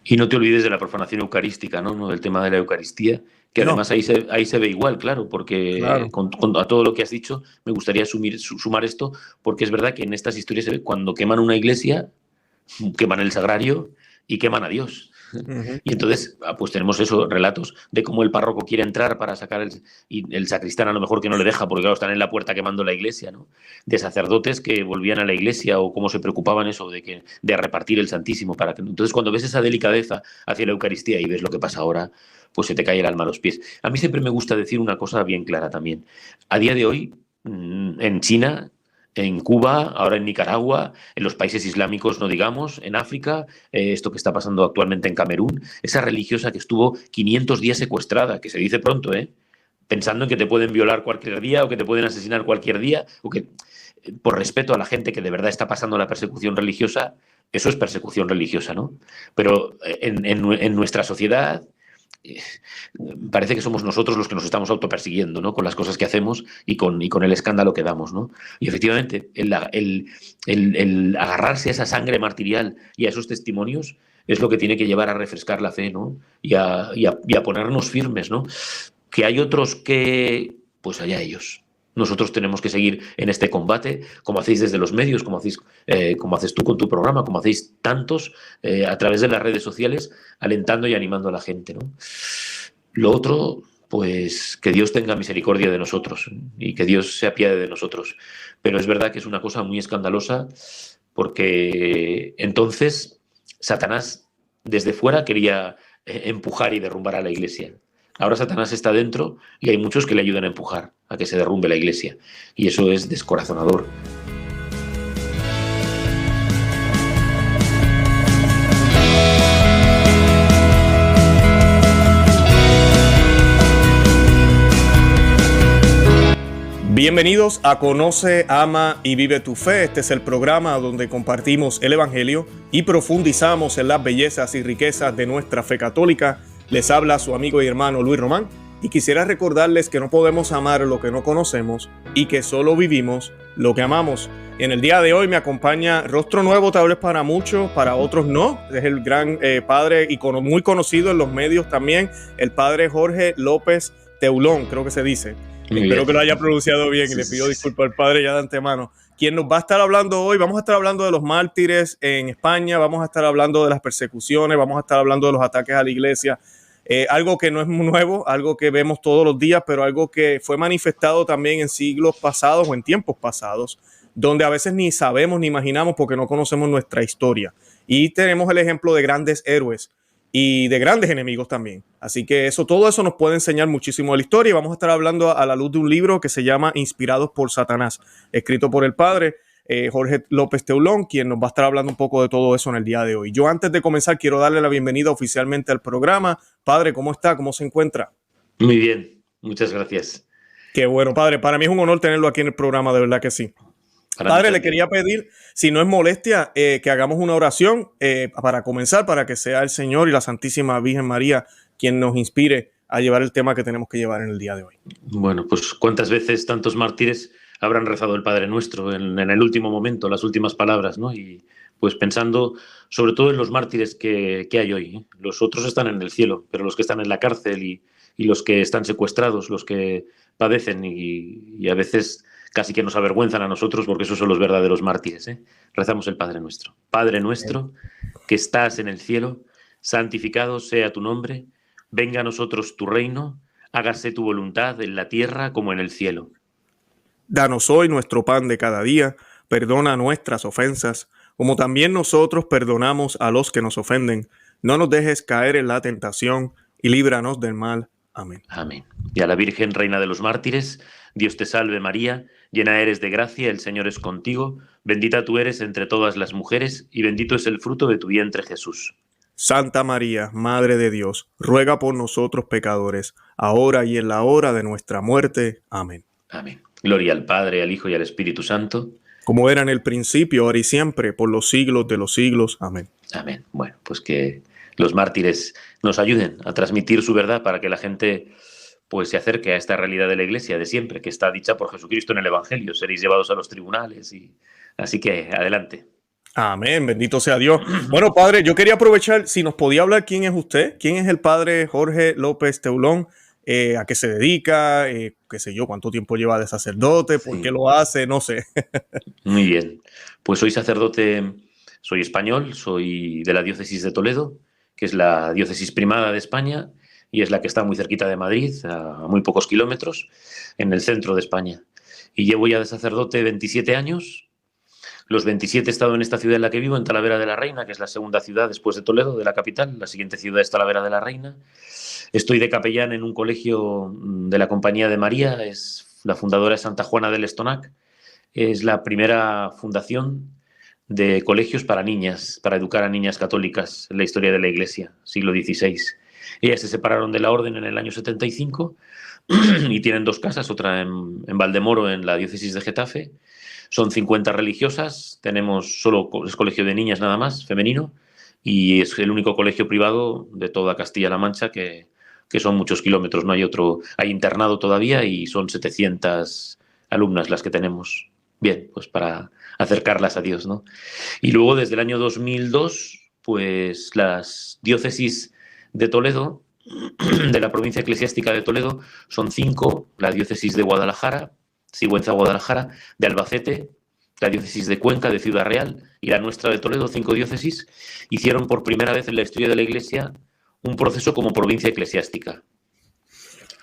Y no te olvides de la profanación eucarística, ¿no? ¿No? Del tema de la Eucaristía, que No, además ahí se ve igual, claro, porque claro. a todo lo que has dicho me gustaría sumar esto, porque es verdad que en estas historias se ve cuando queman una iglesia, queman el sagrario y queman a Dios. Ujú. Y entonces, pues tenemos esos relatos de cómo el párroco quiere entrar para sacar y el sacristán a lo mejor que no le deja, porque claro, están en la puerta quemando la iglesia, ¿no? De sacerdotes que volvían a la iglesia o cómo se preocupaban eso, de repartir el Santísimo. Entonces, cuando ves esa delicadeza hacia la Eucaristía y ves lo que pasa ahora, pues se te cae el alma a los pies. A mí siempre me gusta decir una cosa bien clara también. A día de hoy, en China, en Cuba, ahora en Nicaragua, en los países islámicos, no digamos, en África, esto que está pasando actualmente en Camerún, esa religiosa que estuvo 500 días secuestrada, que se dice pronto, pensando en que te pueden violar cualquier día o que te pueden asesinar cualquier día, o que por respeto a la gente que de verdad está pasando la persecución religiosa, eso es persecución religiosa, ¿no? Pero en nuestra sociedad parece que somos nosotros los que nos estamos autopersiguiendo, ¿no? Con las cosas que hacemos y con el escándalo que damos, ¿no? Y efectivamente, el agarrarse a esa sangre martirial y a esos testimonios es lo que tiene que llevar a refrescar la fe, ¿no? Y a ponernos firmes, ¿no? Que hay otros que, pues allá ellos. Nosotros tenemos que seguir en este combate, como hacéis desde los medios, como haces tú con tu programa, como hacéis tantos a través de las redes sociales, alentando y animando a la gente, ¿no? Lo otro, pues que Dios tenga misericordia de nosotros y que Dios se apiade de nosotros. Pero es verdad que es una cosa muy escandalosa porque entonces Satanás desde fuera quería empujar y derrumbar a la iglesia. Ahora Satanás está dentro y hay muchos que le ayudan a empujar a que se derrumbe la iglesia. Y eso es descorazonador. Bienvenidos a Conoce, Ama y Vive tu Fe. Este es el programa donde compartimos el Evangelio y profundizamos en las bellezas y riquezas de nuestra fe católica. Les habla su amigo y hermano Luis Román y quisiera recordarles que no podemos amar lo que no conocemos y que solo vivimos lo que amamos. En el día de hoy me acompaña rostro nuevo, tal vez para muchos, para otros no. Es el gran padre y muy conocido en los medios también, el padre Jorge López Teulón, creo que se dice. Muy Espero bien. que lo haya pronunciado bien y Sí, le sí, pido sí. disculpas al padre ya de antemano. Quien nos va a estar hablando hoy, vamos a estar hablando de los mártires en España, vamos a estar hablando de las persecuciones, vamos a estar hablando de los ataques a la iglesia. Algo que no es muy nuevo, algo que vemos todos los días, pero algo que fue manifestado también en siglos pasados o en tiempos pasados, donde a veces ni sabemos ni imaginamos porque no conocemos nuestra historia. Y tenemos el ejemplo de grandes héroes y de grandes enemigos también. Así que todo eso nos puede enseñar muchísimo de la historia y vamos a estar hablando a la luz de un libro que se llama Inspirados por Satanás, escrito por el padre Jorge López Teulón, quien nos va a estar hablando un poco de todo eso en el día de hoy. Yo antes de comenzar quiero darle la bienvenida oficialmente al programa. Padre, ¿cómo está? ¿Cómo se encuentra? Muy bien, muchas gracias. Qué bueno, padre. Para mí es un honor tenerlo aquí en el programa, de verdad que sí. Para mí Padre, le también. quería pedir, si no es molestia, que hagamos una oración para comenzar, para que sea el Señor y la Santísima Virgen María quien nos inspire a llevar el tema que tenemos que llevar en el día de hoy. Bueno, pues cuántas veces tantos mártires habrán rezado el Padre Nuestro en el último momento, las últimas palabras, ¿no? Y pues pensando sobre todo en los mártires que hay hoy, ¿eh? Los otros están en el cielo, pero los que están en la cárcel y los que están secuestrados, los que padecen y a veces casi que nos avergüenzan a nosotros porque esos son los verdaderos mártires, ¿eh? Rezamos el Padre Nuestro. Padre nuestro, que estás en el cielo, santificado sea tu nombre, venga a nosotros tu reino, hágase tu voluntad en la tierra como en el cielo. Danos hoy nuestro pan de cada día, perdona nuestras ofensas, como también nosotros perdonamos a los que nos ofenden. No nos dejes caer en la tentación y líbranos del mal. Amén. Amén. Y a la Virgen, Reina de los Mártires, Dios te salve María, llena eres de gracia, el Señor es contigo, bendita tú eres entre todas las mujeres, y bendito es el fruto de tu vientre Jesús. Santa María, Madre de Dios, ruega por nosotros pecadores, ahora y en la hora de nuestra muerte. Amén. Amén. Gloria al Padre, al Hijo y al Espíritu Santo. Como era en el principio, ahora y siempre, por los siglos de los siglos. Amén. Amén. Bueno, pues que los mártires nos ayuden a transmitir su verdad para que la gente pues se acerque a esta realidad de la Iglesia de siempre, que está dicha por Jesucristo en el Evangelio. Seréis llevados a los tribunales y así que adelante. Amén, bendito sea Dios. Bueno, padre, yo quería aprovechar, si nos podía hablar quién es usted, quién es el padre Jorge López Teulón, a qué se dedica, qué sé yo, cuánto tiempo lleva de sacerdote, por qué Sí, lo hace, no sé. muy bien. Pues soy sacerdote, soy español, soy de la diócesis de Toledo, que es la diócesis primada de España y es la que está muy cerquita de Madrid, a muy pocos kilómetros, en el centro de España. Y llevo ya de sacerdote 27 años. Los 27 he estado en esta ciudad en la que vivo, en Talavera de la Reina, que es la segunda ciudad después de Toledo, de la capital. La siguiente ciudad es Talavera de la Reina. Estoy de capellán en un colegio de la Compañía de María, es la fundadora es Santa Juana del Estonac. Es la primera fundación de colegios para niñas, para educar a niñas católicas en la historia de la Iglesia, siglo XVI. Ellas se separaron de la orden en el año 75 y tienen dos casas, otra en Valdemoro, en la diócesis de Getafe. Son 50 religiosas, tenemos solo es colegio de niñas nada más, femenino, y es el único colegio privado de toda Castilla-La Mancha que son muchos kilómetros, no hay otro, hay internado todavía y son 700 alumnas las que tenemos. Bien, pues para acercarlas a Dios, ¿no? Y luego desde el año 2002, pues las diócesis de Toledo, de la provincia eclesiástica de Toledo, son 5, la diócesis de Guadalajara, Sigüenza-Guadalajara, de Albacete, la diócesis de Cuenca, de Ciudad Real, y la nuestra de Toledo, 5 diócesis, hicieron por primera vez en la historia de la Iglesia un proceso como provincia eclesiástica.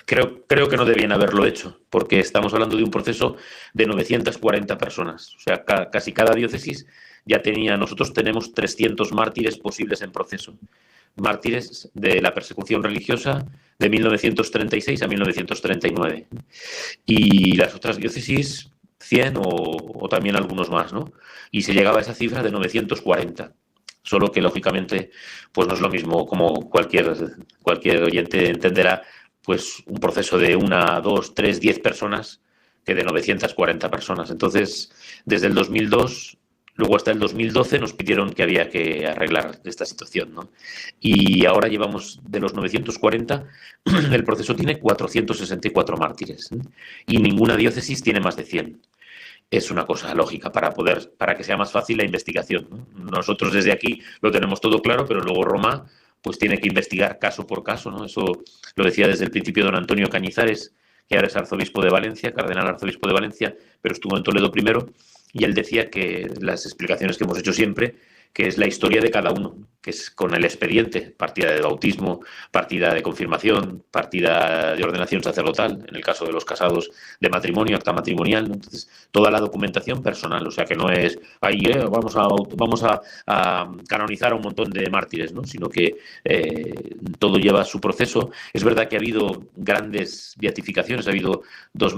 Creo que no debían haberlo hecho, porque estamos hablando de un proceso de 940 personas. O sea, casi cada diócesis ya tenía, nosotros tenemos 300 mártires posibles en proceso. Mártires de la persecución religiosa de 1936 a 1939. Y las otras diócesis, 100 o también algunos más, ¿no? Y se llegaba a esa cifra de 940. Solo que, lógicamente, pues no es lo mismo, como cualquier oyente entenderá, pues un proceso de 1, 2, 3, 10 personas que de 940 personas. Entonces, desde el 2002, luego hasta el 2012 nos pidieron que había que arreglar esta situación, ¿no? Y ahora llevamos de los 940, el proceso tiene 464 mártires, ¿eh? Y ninguna diócesis tiene más de 100. Es una cosa lógica para que sea más fácil la investigación, ¿no? Nosotros desde aquí lo tenemos todo claro, pero luego Roma pues tiene que investigar caso por caso, ¿no? Eso lo decía desde el principio don Antonio Cañizares, que ahora es arzobispo de Valencia, cardenal arzobispo de Valencia, pero estuvo en Toledo primero, y él decía que las explicaciones que hemos hecho siempre, que es la historia de cada uno, que es con el expediente, partida de bautismo, partida de confirmación, partida de ordenación sacerdotal, en el caso de los casados de matrimonio, acta matrimonial, ¿no? Entonces, toda la documentación personal, o sea que no es, ahí vamos a canonizar a un montón de mártires, ¿no? Sino que todo lleva su proceso. Es verdad que ha habido grandes beatificaciones, ha habido dos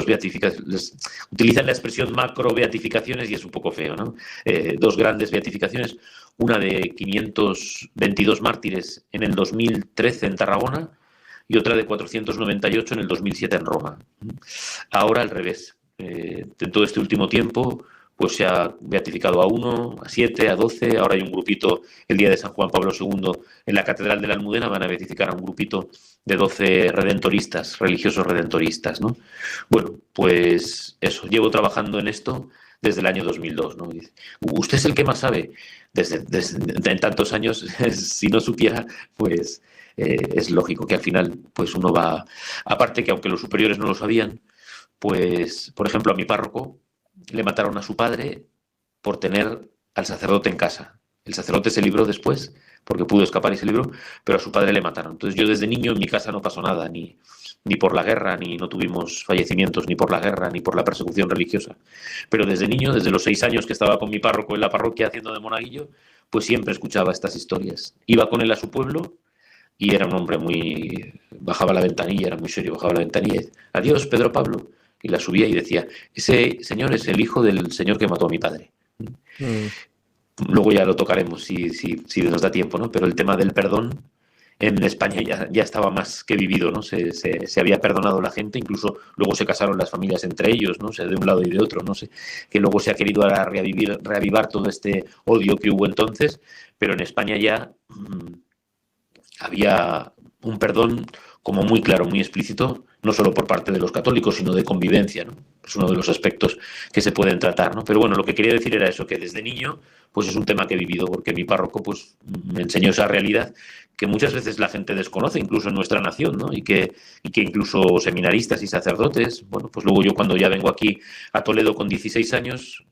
beatificaciones, utilizan la expresión macro beatificaciones y es un poco feo, ¿no? Dos grandes beatificaciones, una de 522 mártires en el 2013 en Tarragona y otra de 498 en el 2007 en Roma. Ahora al revés. En todo este último tiempo pues se ha beatificado a 1, a 7, a 12, ahora hay un grupito, el día de San Juan Pablo II, en la Catedral de la Almudena van a beatificar a un grupito de 12 redentoristas, religiosos redentoristas, ¿no? Bueno, pues eso, llevo trabajando en esto desde el año 2002, ¿no? Usted es el que más sabe, en tantos años, si no supiera, pues es lógico que al final pues uno va, aparte que aunque los superiores no lo sabían, pues, por ejemplo, a mi párroco le mataron a su padre por tener al sacerdote en casa. El sacerdote se libró después, porque pudo escapar y se libró, pero a su padre le mataron. Entonces yo desde niño en mi casa no pasó nada, ni por la guerra, ni no tuvimos fallecimientos, ni por la guerra, ni por la persecución religiosa. Pero desde niño, desde los 6 años que estaba con mi párroco en la parroquia haciendo de monaguillo, pues siempre escuchaba estas historias. Iba con él a su pueblo y era un hombre muy... Bajaba la ventanilla, era muy serio, bajaba la ventanilla y decía, adiós, Pedro Pablo. Y la subía y decía, ese señor es el hijo del señor que mató a mi padre. Luego ya lo tocaremos si nos da tiempo, ¿no? Pero el tema del perdón en España ya estaba más que vivido, ¿no? Se había perdonado la gente, incluso luego se casaron las familias entre ellos, ¿no? O sea, de un lado y de otro, no sé, que luego se ha querido ahora reavivar todo este odio que hubo entonces, pero en España ya había un perdón como muy claro, muy explícito, no solo por parte de los católicos, sino de convivencia, ¿no? es uno de los aspectos que se pueden tratar, ¿no? Pero bueno, lo que quería decir era eso, que desde niño pues es un tema que he vivido, porque mi párroco pues me enseñó esa realidad que muchas veces la gente desconoce, incluso en nuestra nación, ¿no? Y que incluso seminaristas y sacerdotes, bueno, pues luego yo cuando ya vengo aquí a Toledo con 16 años,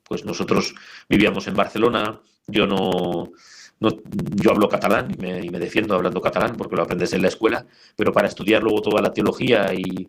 pues nosotros vivíamos en Barcelona, yo hablo catalán y me defiendo hablando catalán porque lo aprendes en la escuela, pero para estudiar luego toda la teología y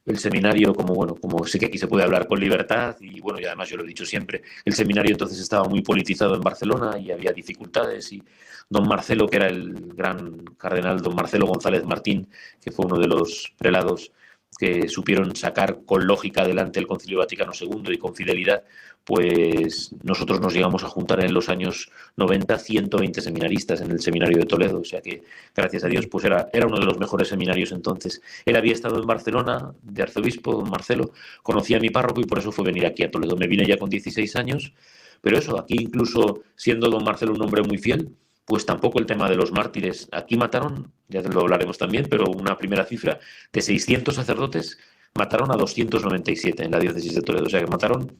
el seminario, como sé que aquí se puede hablar con libertad, y bueno, y además yo lo he dicho siempre, el seminario entonces estaba muy politizado en Barcelona y había dificultades, y don Marcelo, que era el gran cardenal, don Marcelo González Martín, que fue uno de los prelados que supieron sacar con lógica adelante el Concilio Vaticano II y con fidelidad, pues nosotros nos llegamos a juntar en los años 90 120 seminaristas en el seminario de Toledo, o sea que gracias a Dios pues era uno de los mejores seminarios entonces. Él había estado en Barcelona de arzobispo, don Marcelo, conocía a mi párroco y por eso fue venir aquí a Toledo. Me vine ya con 16 años, pero eso, aquí incluso siendo don Marcelo un hombre muy fiel, pues tampoco el tema de los mártires. Aquí mataron, ya lo hablaremos también, pero una primera cifra, de 600 sacerdotes, mataron a 297 en la diócesis de Toledo. O sea que mataron,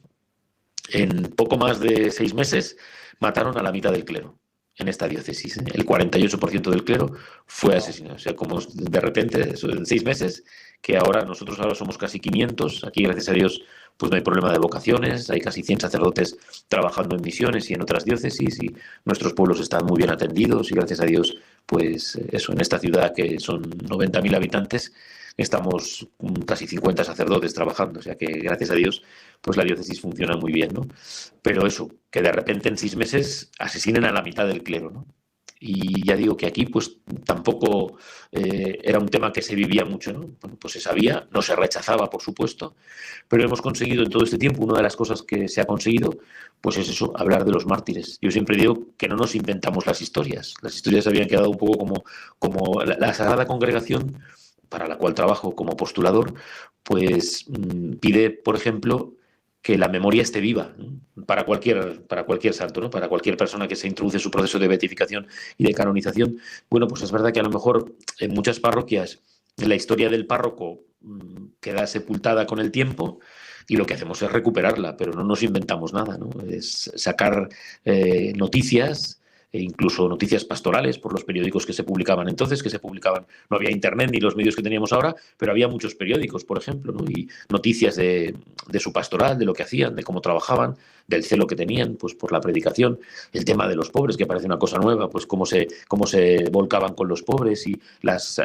en poco más de 6 meses, mataron a la mitad del clero en esta diócesis. El 48% del clero fue asesinado. O sea, como de repente, eso en 6 meses, que nosotros ahora somos casi 500. Aquí, gracias a Dios, pues no hay problema de vocaciones, hay casi 100 sacerdotes trabajando en misiones y en otras diócesis, y nuestros pueblos están muy bien atendidos, y gracias a Dios, pues eso, en esta ciudad que son 90.000 habitantes, estamos casi 50 sacerdotes trabajando, o sea que gracias a Dios pues la diócesis funciona muy bien, ¿no? Pero eso, que de repente en 6 meses asesinen a la mitad del clero, ¿no? Y ya digo que aquí pues tampoco era un tema que se vivía mucho, ¿no? Bueno, pues se sabía, no se rechazaba, por supuesto, pero hemos conseguido en todo este tiempo, una de las cosas que se ha conseguido, pues es eso, hablar de los mártires. Yo siempre digo que no nos inventamos las historias habían quedado un poco como la Sagrada Congregación, para la cual trabajo como postulador, pues pide, por ejemplo, que la memoria esté viva, ¿no? Para cualquier santo, ¿no? Para cualquier persona que se introduce en su proceso de beatificación y de canonización. Bueno, pues es verdad que a lo mejor en muchas parroquias la historia del párroco queda sepultada con el tiempo, y lo que hacemos es recuperarla, pero no nos inventamos nada, ¿no? Es sacar noticias, e incluso noticias pastorales por los periódicos que se publicaban entonces, no había internet ni los medios que teníamos ahora, pero había muchos periódicos, por ejemplo, ¿no? Y noticias de su pastoral, de lo que hacían, de cómo trabajaban, del celo que tenían pues por la predicación, el tema de los pobres, que parece una cosa nueva, pues cómo se volcaban con los pobres y las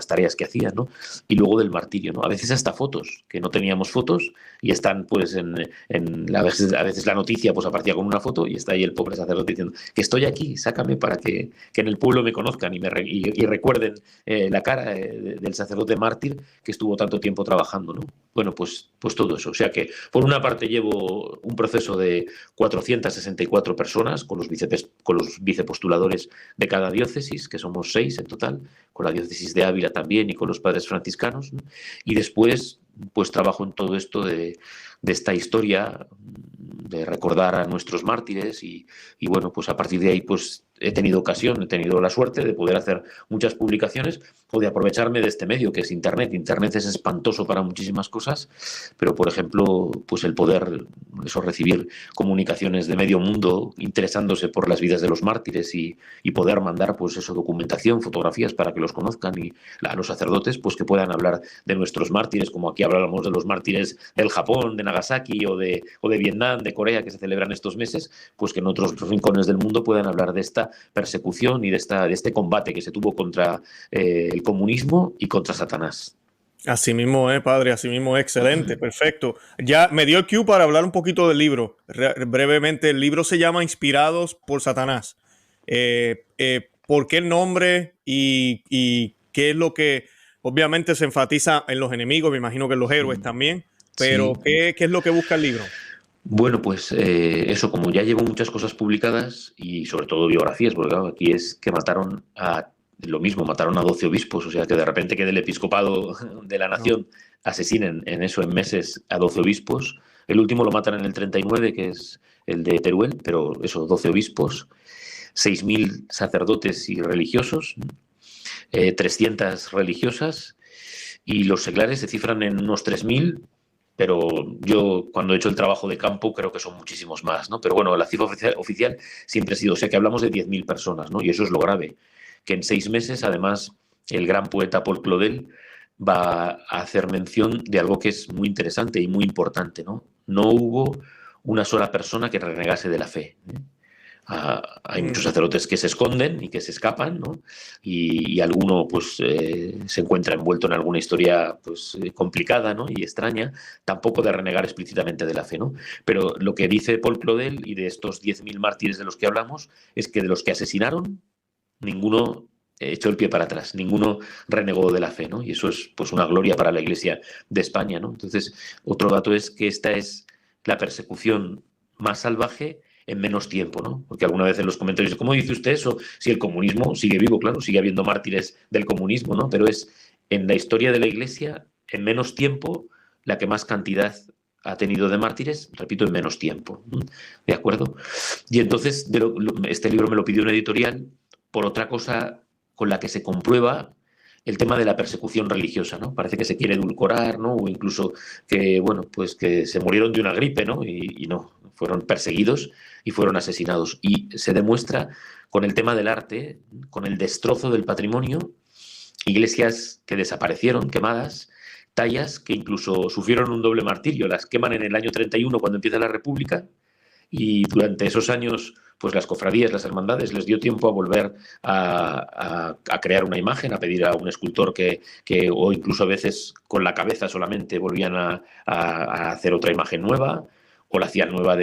tareas que hacían, ¿no? Y luego del martirio, ¿no? A veces hasta fotos, que no teníamos fotos, y están pues a veces la noticia pues aparecía con una foto y está ahí el pobre sacerdote diciendo que estoy aquí, sácame para que en el pueblo me conozcan y recuerden la cara del sacerdote mártir que estuvo tanto tiempo trabajando, ¿no? Bueno, pues todo eso. O sea que, por una parte, llevo un proceso de 464 personas con los vicepostuladores de cada diócesis, que somos 6 en total, con la diócesis de Ávila también y con los padres franciscanos, ¿no? Y después, pues trabajo en todo esto de esta historia, de recordar a nuestros mártires, y bueno, pues a partir de ahí pues he tenido la suerte de poder hacer muchas publicaciones o de aprovecharme de este medio que es Internet. Internet es espantoso para muchísimas cosas, pero por ejemplo, pues el poder recibir comunicaciones de medio mundo interesándose por las vidas de los mártires y poder mandar pues documentación, fotografías para que los conozcan, y a los sacerdotes pues que puedan hablar de nuestros mártires, como aquí hablábamos de los mártires del Japón, de Nagasaki o de Vietnam, de Corea, que se celebran estos meses, pues que en otros rincones del mundo puedan hablar de esta persecución y de este combate que se tuvo contra el comunismo y contra Satanás. Así mismo padre, así mismo excelente, perfecto. Ya me dio el cue para hablar un poquito del libro. Brevemente, el libro se llama Inspirados por Satanás. ¿Por qué el nombre y qué es lo que obviamente se enfatiza en los enemigos? Me imagino que en los héroes también, pero sí. ¿Qué es lo que busca el libro? Bueno, pues eso, como ya llevo muchas cosas publicadas y sobre todo biografías, porque claro, aquí es que mataron a 12 obispos, o sea que de repente que del episcopado de la nación asesinen en meses a 12 obispos. El último lo matan en el 39, que es el de Teruel, pero eso, 12 obispos, 6.000 sacerdotes y religiosos, 300 religiosas, y los seglares se cifran en unos 3.000, pero yo cuando he hecho el trabajo de campo creo que son muchísimos más, ¿no? Pero bueno, la cifra oficial siempre ha sido, o sea que hablamos de 10.000 personas, ¿no? Y eso es lo grave, que en 6 meses, además, el gran poeta Paul Claudel va a hacer mención de algo que es muy interesante y muy importante, ¿no? No hubo una sola persona que renegase de la fe, ¿eh? Hay muchos sacerdotes que se esconden y que se escapan, ¿no? Y alguno pues se encuentra envuelto en alguna historia pues complicada, ¿no? Y extraña, tampoco de renegar explícitamente de la fe, ¿no? Pero lo que dice Paul Claudel y de estos 10.000 mártires de los que hablamos es que de los que asesinaron, ninguno echó el pie para atrás, ninguno renegó de la fe, ¿no? Y eso es pues una gloria para la Iglesia de España, ¿no? Entonces, otro dato es que esta es la persecución más salvaje en menos tiempo, ¿no? Porque alguna vez en los comentarios, ¿cómo dice usted eso? Si el comunismo sigue vivo, claro, sigue habiendo mártires del comunismo, ¿no? Pero es en la historia de la Iglesia, en menos tiempo, la que más cantidad ha tenido de mártires, repito, en menos tiempo, ¿no? ¿De acuerdo? Y entonces, este libro me lo pidió una editorial por otra cosa con la que se comprueba el tema de la persecución religiosa, ¿no? Parece que se quiere edulcorar, ¿no? O incluso que, bueno, pues que se murieron de una gripe, ¿no? Y no, fueron perseguidos y fueron asesinados. Y se demuestra con el tema del arte, con el destrozo del patrimonio, iglesias que desaparecieron, quemadas, tallas que incluso sufrieron un doble martirio, las queman en el año 31 cuando empieza la República, y durante esos años pues las cofradías, las hermandades les dio tiempo a volver a crear una imagen, a pedir a un escultor que o incluso a veces con la cabeza solamente volvían a hacer otra imagen nueva, o la hacían nueva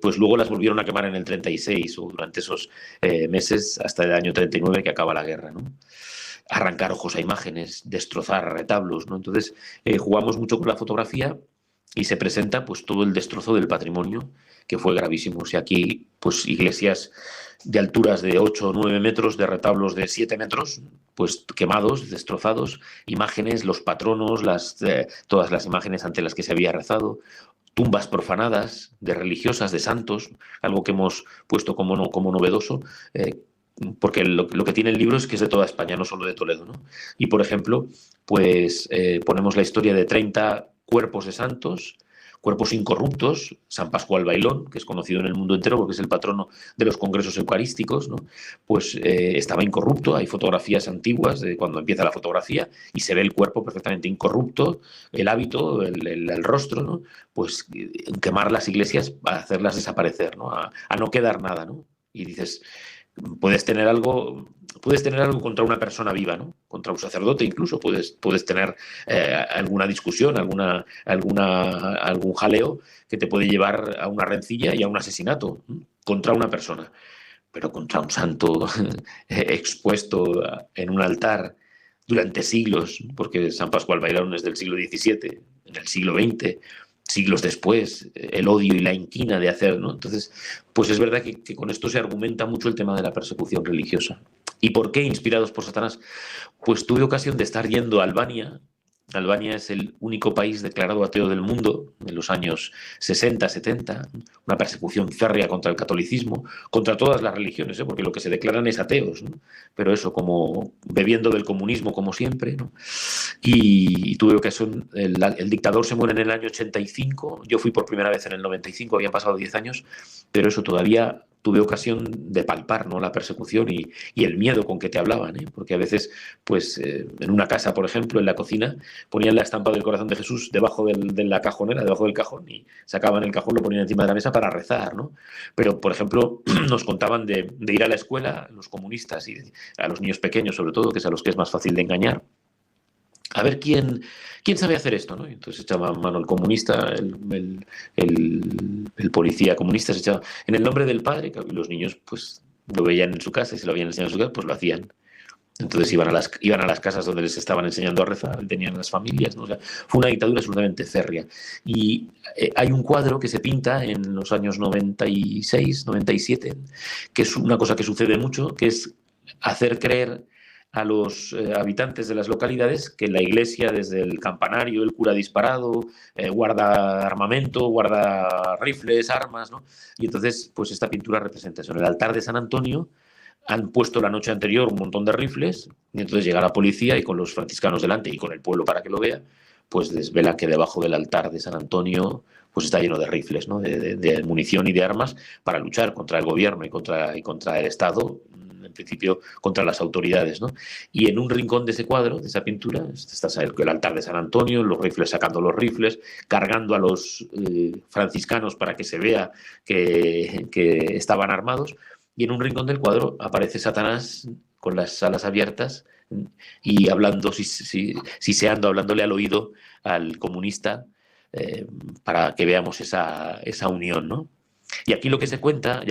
pues luego las volvieron a quemar en el 36 o durante esos meses hasta el año 39 que acaba la guerra, ¿no? Arrancar ojos a imágenes, destrozar retablos, ¿no? Entonces jugamos mucho con la fotografía y se presenta pues todo el destrozo del patrimonio, que fue gravísimo. O sea, aquí pues iglesias de alturas de 8 o 9 metros, de retablos de 7 metros, pues quemados, destrozados, imágenes, los patronos, todas las imágenes ante las que se había rezado, tumbas profanadas de religiosas, de santos, algo que hemos puesto como novedoso, porque lo que tiene el libro es que es de toda España, no solo de Toledo, ¿no? Y, por ejemplo, pues ponemos la historia de 30 cuerpos de santos, cuerpos incorruptos, San Pascual Bailón, que es conocido en el mundo entero porque es el patrono de los congresos eucarísticos, ¿no? Pues estaba incorrupto, hay fotografías antiguas de cuando empieza la fotografía y se ve el cuerpo perfectamente incorrupto, el hábito, el rostro, ¿no? Pues quemar las iglesias a hacerlas desaparecer, ¿no? A no quedar nada, ¿no? Y dices, puedes tener algo contra una persona viva, ¿no? Contra un sacerdote incluso puedes tener alguna discusión, algún jaleo que te puede llevar a una rencilla y a un asesinato, ¿no? Contra una persona, pero contra un santo expuesto en un altar durante siglos, porque San Pascual Bailón es del siglo XVII, en el siglo XX, siglos después, el odio y la inquina de hacer, ¿no? Entonces, pues es verdad que con esto se argumenta mucho el tema de la persecución religiosa. ¿Y por qué inspirados por Satanás? Pues tuve ocasión de estar yendo a Albania. Albania es el único país declarado ateo del mundo en los años 60, 70, una persecución férrea contra el catolicismo, contra todas las religiones, ¿eh? Porque lo que se declaran es ateos, ¿no? Pero eso, como bebiendo del comunismo como siempre, ¿no? Y tuve ocasión, el dictador se muere en el año 85, yo fui por primera vez en el 95, habían pasado 10 años, pero eso todavía tuve ocasión de palpar, ¿no? La persecución y el miedo con que te hablaban, ¿eh? Porque a veces, pues, en una casa, por ejemplo, en la cocina, ponían la estampa del corazón de Jesús debajo de la cajonera, debajo del cajón, y sacaban el cajón, lo ponían encima de la mesa para rezar, ¿no? Pero, por ejemplo, nos contaban de ir a la escuela, los comunistas, y a los niños pequeños, sobre todo, que es a los que es más fácil de engañar, a ver quién sabe hacer esto, ¿no? Y entonces echaba mano el comunista, el policía comunista, se echaba en el nombre del padre, y los niños pues lo veían en su casa y se lo habían enseñado en su casa, pues lo hacían. Entonces iban a las casas donde les estaban enseñando a rezar, tenían las familias, ¿no? O sea, fue una dictadura absolutamente férrea. Y hay un cuadro que se pinta en los años 96, 97, que es una cosa que sucede mucho, que es hacer creer a los habitantes de las localidades que la iglesia, desde el campanario, el cura disparado, guarda armamento, guarda rifles, armas, ¿no? Y entonces, pues esta pintura representa eso. En el altar de San Antonio han puesto la noche anterior un montón de rifles y entonces llega la policía y con los franciscanos delante y con el pueblo para que lo vea, pues desvela que debajo del altar de San Antonio pues está lleno de rifles, ¿no? De munición y de armas para luchar contra el gobierno y contra el Estado, en principio contra las autoridades, ¿no? Y en un rincón de ese cuadro, de esa pintura, está el altar de San Antonio, los rifles sacando los rifles, cargando a los franciscanos para que se vea que estaban armados, y en un rincón del cuadro aparece Satanás con las alas abiertas y hablando, siseando, hablándole al oído al comunista, para que veamos esa unión, ¿no? Y aquí lo que se cuenta,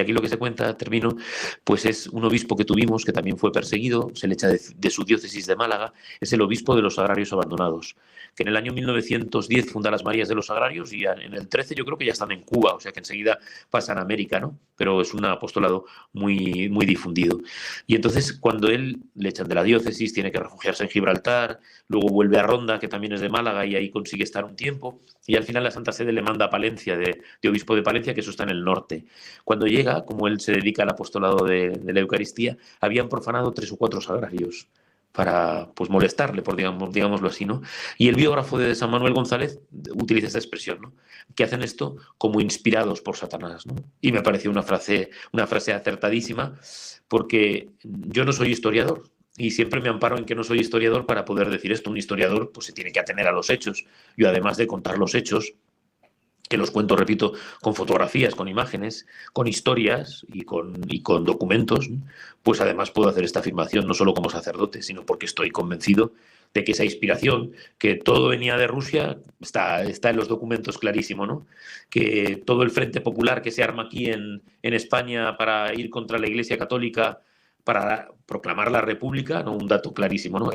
termino, pues es un obispo que tuvimos que también fue perseguido, se le echa de su diócesis de Málaga, es el obispo de los Sagrarios Abandonados, que en el año 1910 funda las Marías de los Sagrarios y en el 13 yo creo que ya están en Cuba, o sea que enseguida pasan a América, ¿no? Pero es un apostolado muy, muy difundido. Y entonces cuando él le echan de la diócesis, tiene que refugiarse en Gibraltar, luego vuelve a Ronda, que también es de Málaga, y ahí consigue estar un tiempo, y al final la Santa Sede le manda a Palencia, de obispo de Palencia, que eso está en el norte. Cuando llega, como él se dedica al apostolado de la Eucaristía, habían profanado 3 o 4 sagrarios para pues molestarle, digámoslo así, ¿no? Y el biógrafo de San Manuel González utiliza esta expresión, ¿no? Que hacen esto como inspirados por Satanás, ¿no? Y me pareció una frase acertadísima, porque yo no soy historiador, y siempre me amparo en que no soy historiador para poder decir esto. Un historiador pues se tiene que atener a los hechos. Yo, además de contar los hechos, que los cuento, repito, con fotografías, con imágenes, con historias y con documentos, pues además puedo hacer esta afirmación no solo como sacerdote, sino porque estoy convencido de que esa inspiración, que todo venía de Rusia, está en los documentos clarísimo, ¿no? Que todo el Frente Popular que se arma aquí en España para ir contra la Iglesia Católica, para proclamar la República, ¿no? Un dato clarísimo, ¿no?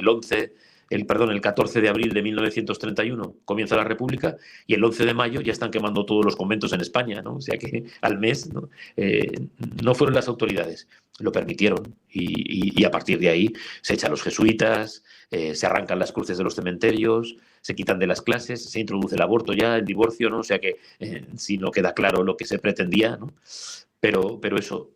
El 14 de abril de 1931 comienza la República y el 11 de mayo ya están quemando todos los conventos en España, ¿no? O sea que al mes, ¿no? No fueron las autoridades, lo permitieron y a partir de ahí se echan los jesuitas, se arrancan las cruces de los cementerios, se quitan de las clases, se introduce el aborto ya, el divorcio, ¿no? O sea que si no queda claro lo que se pretendía, ¿no? Pero eso,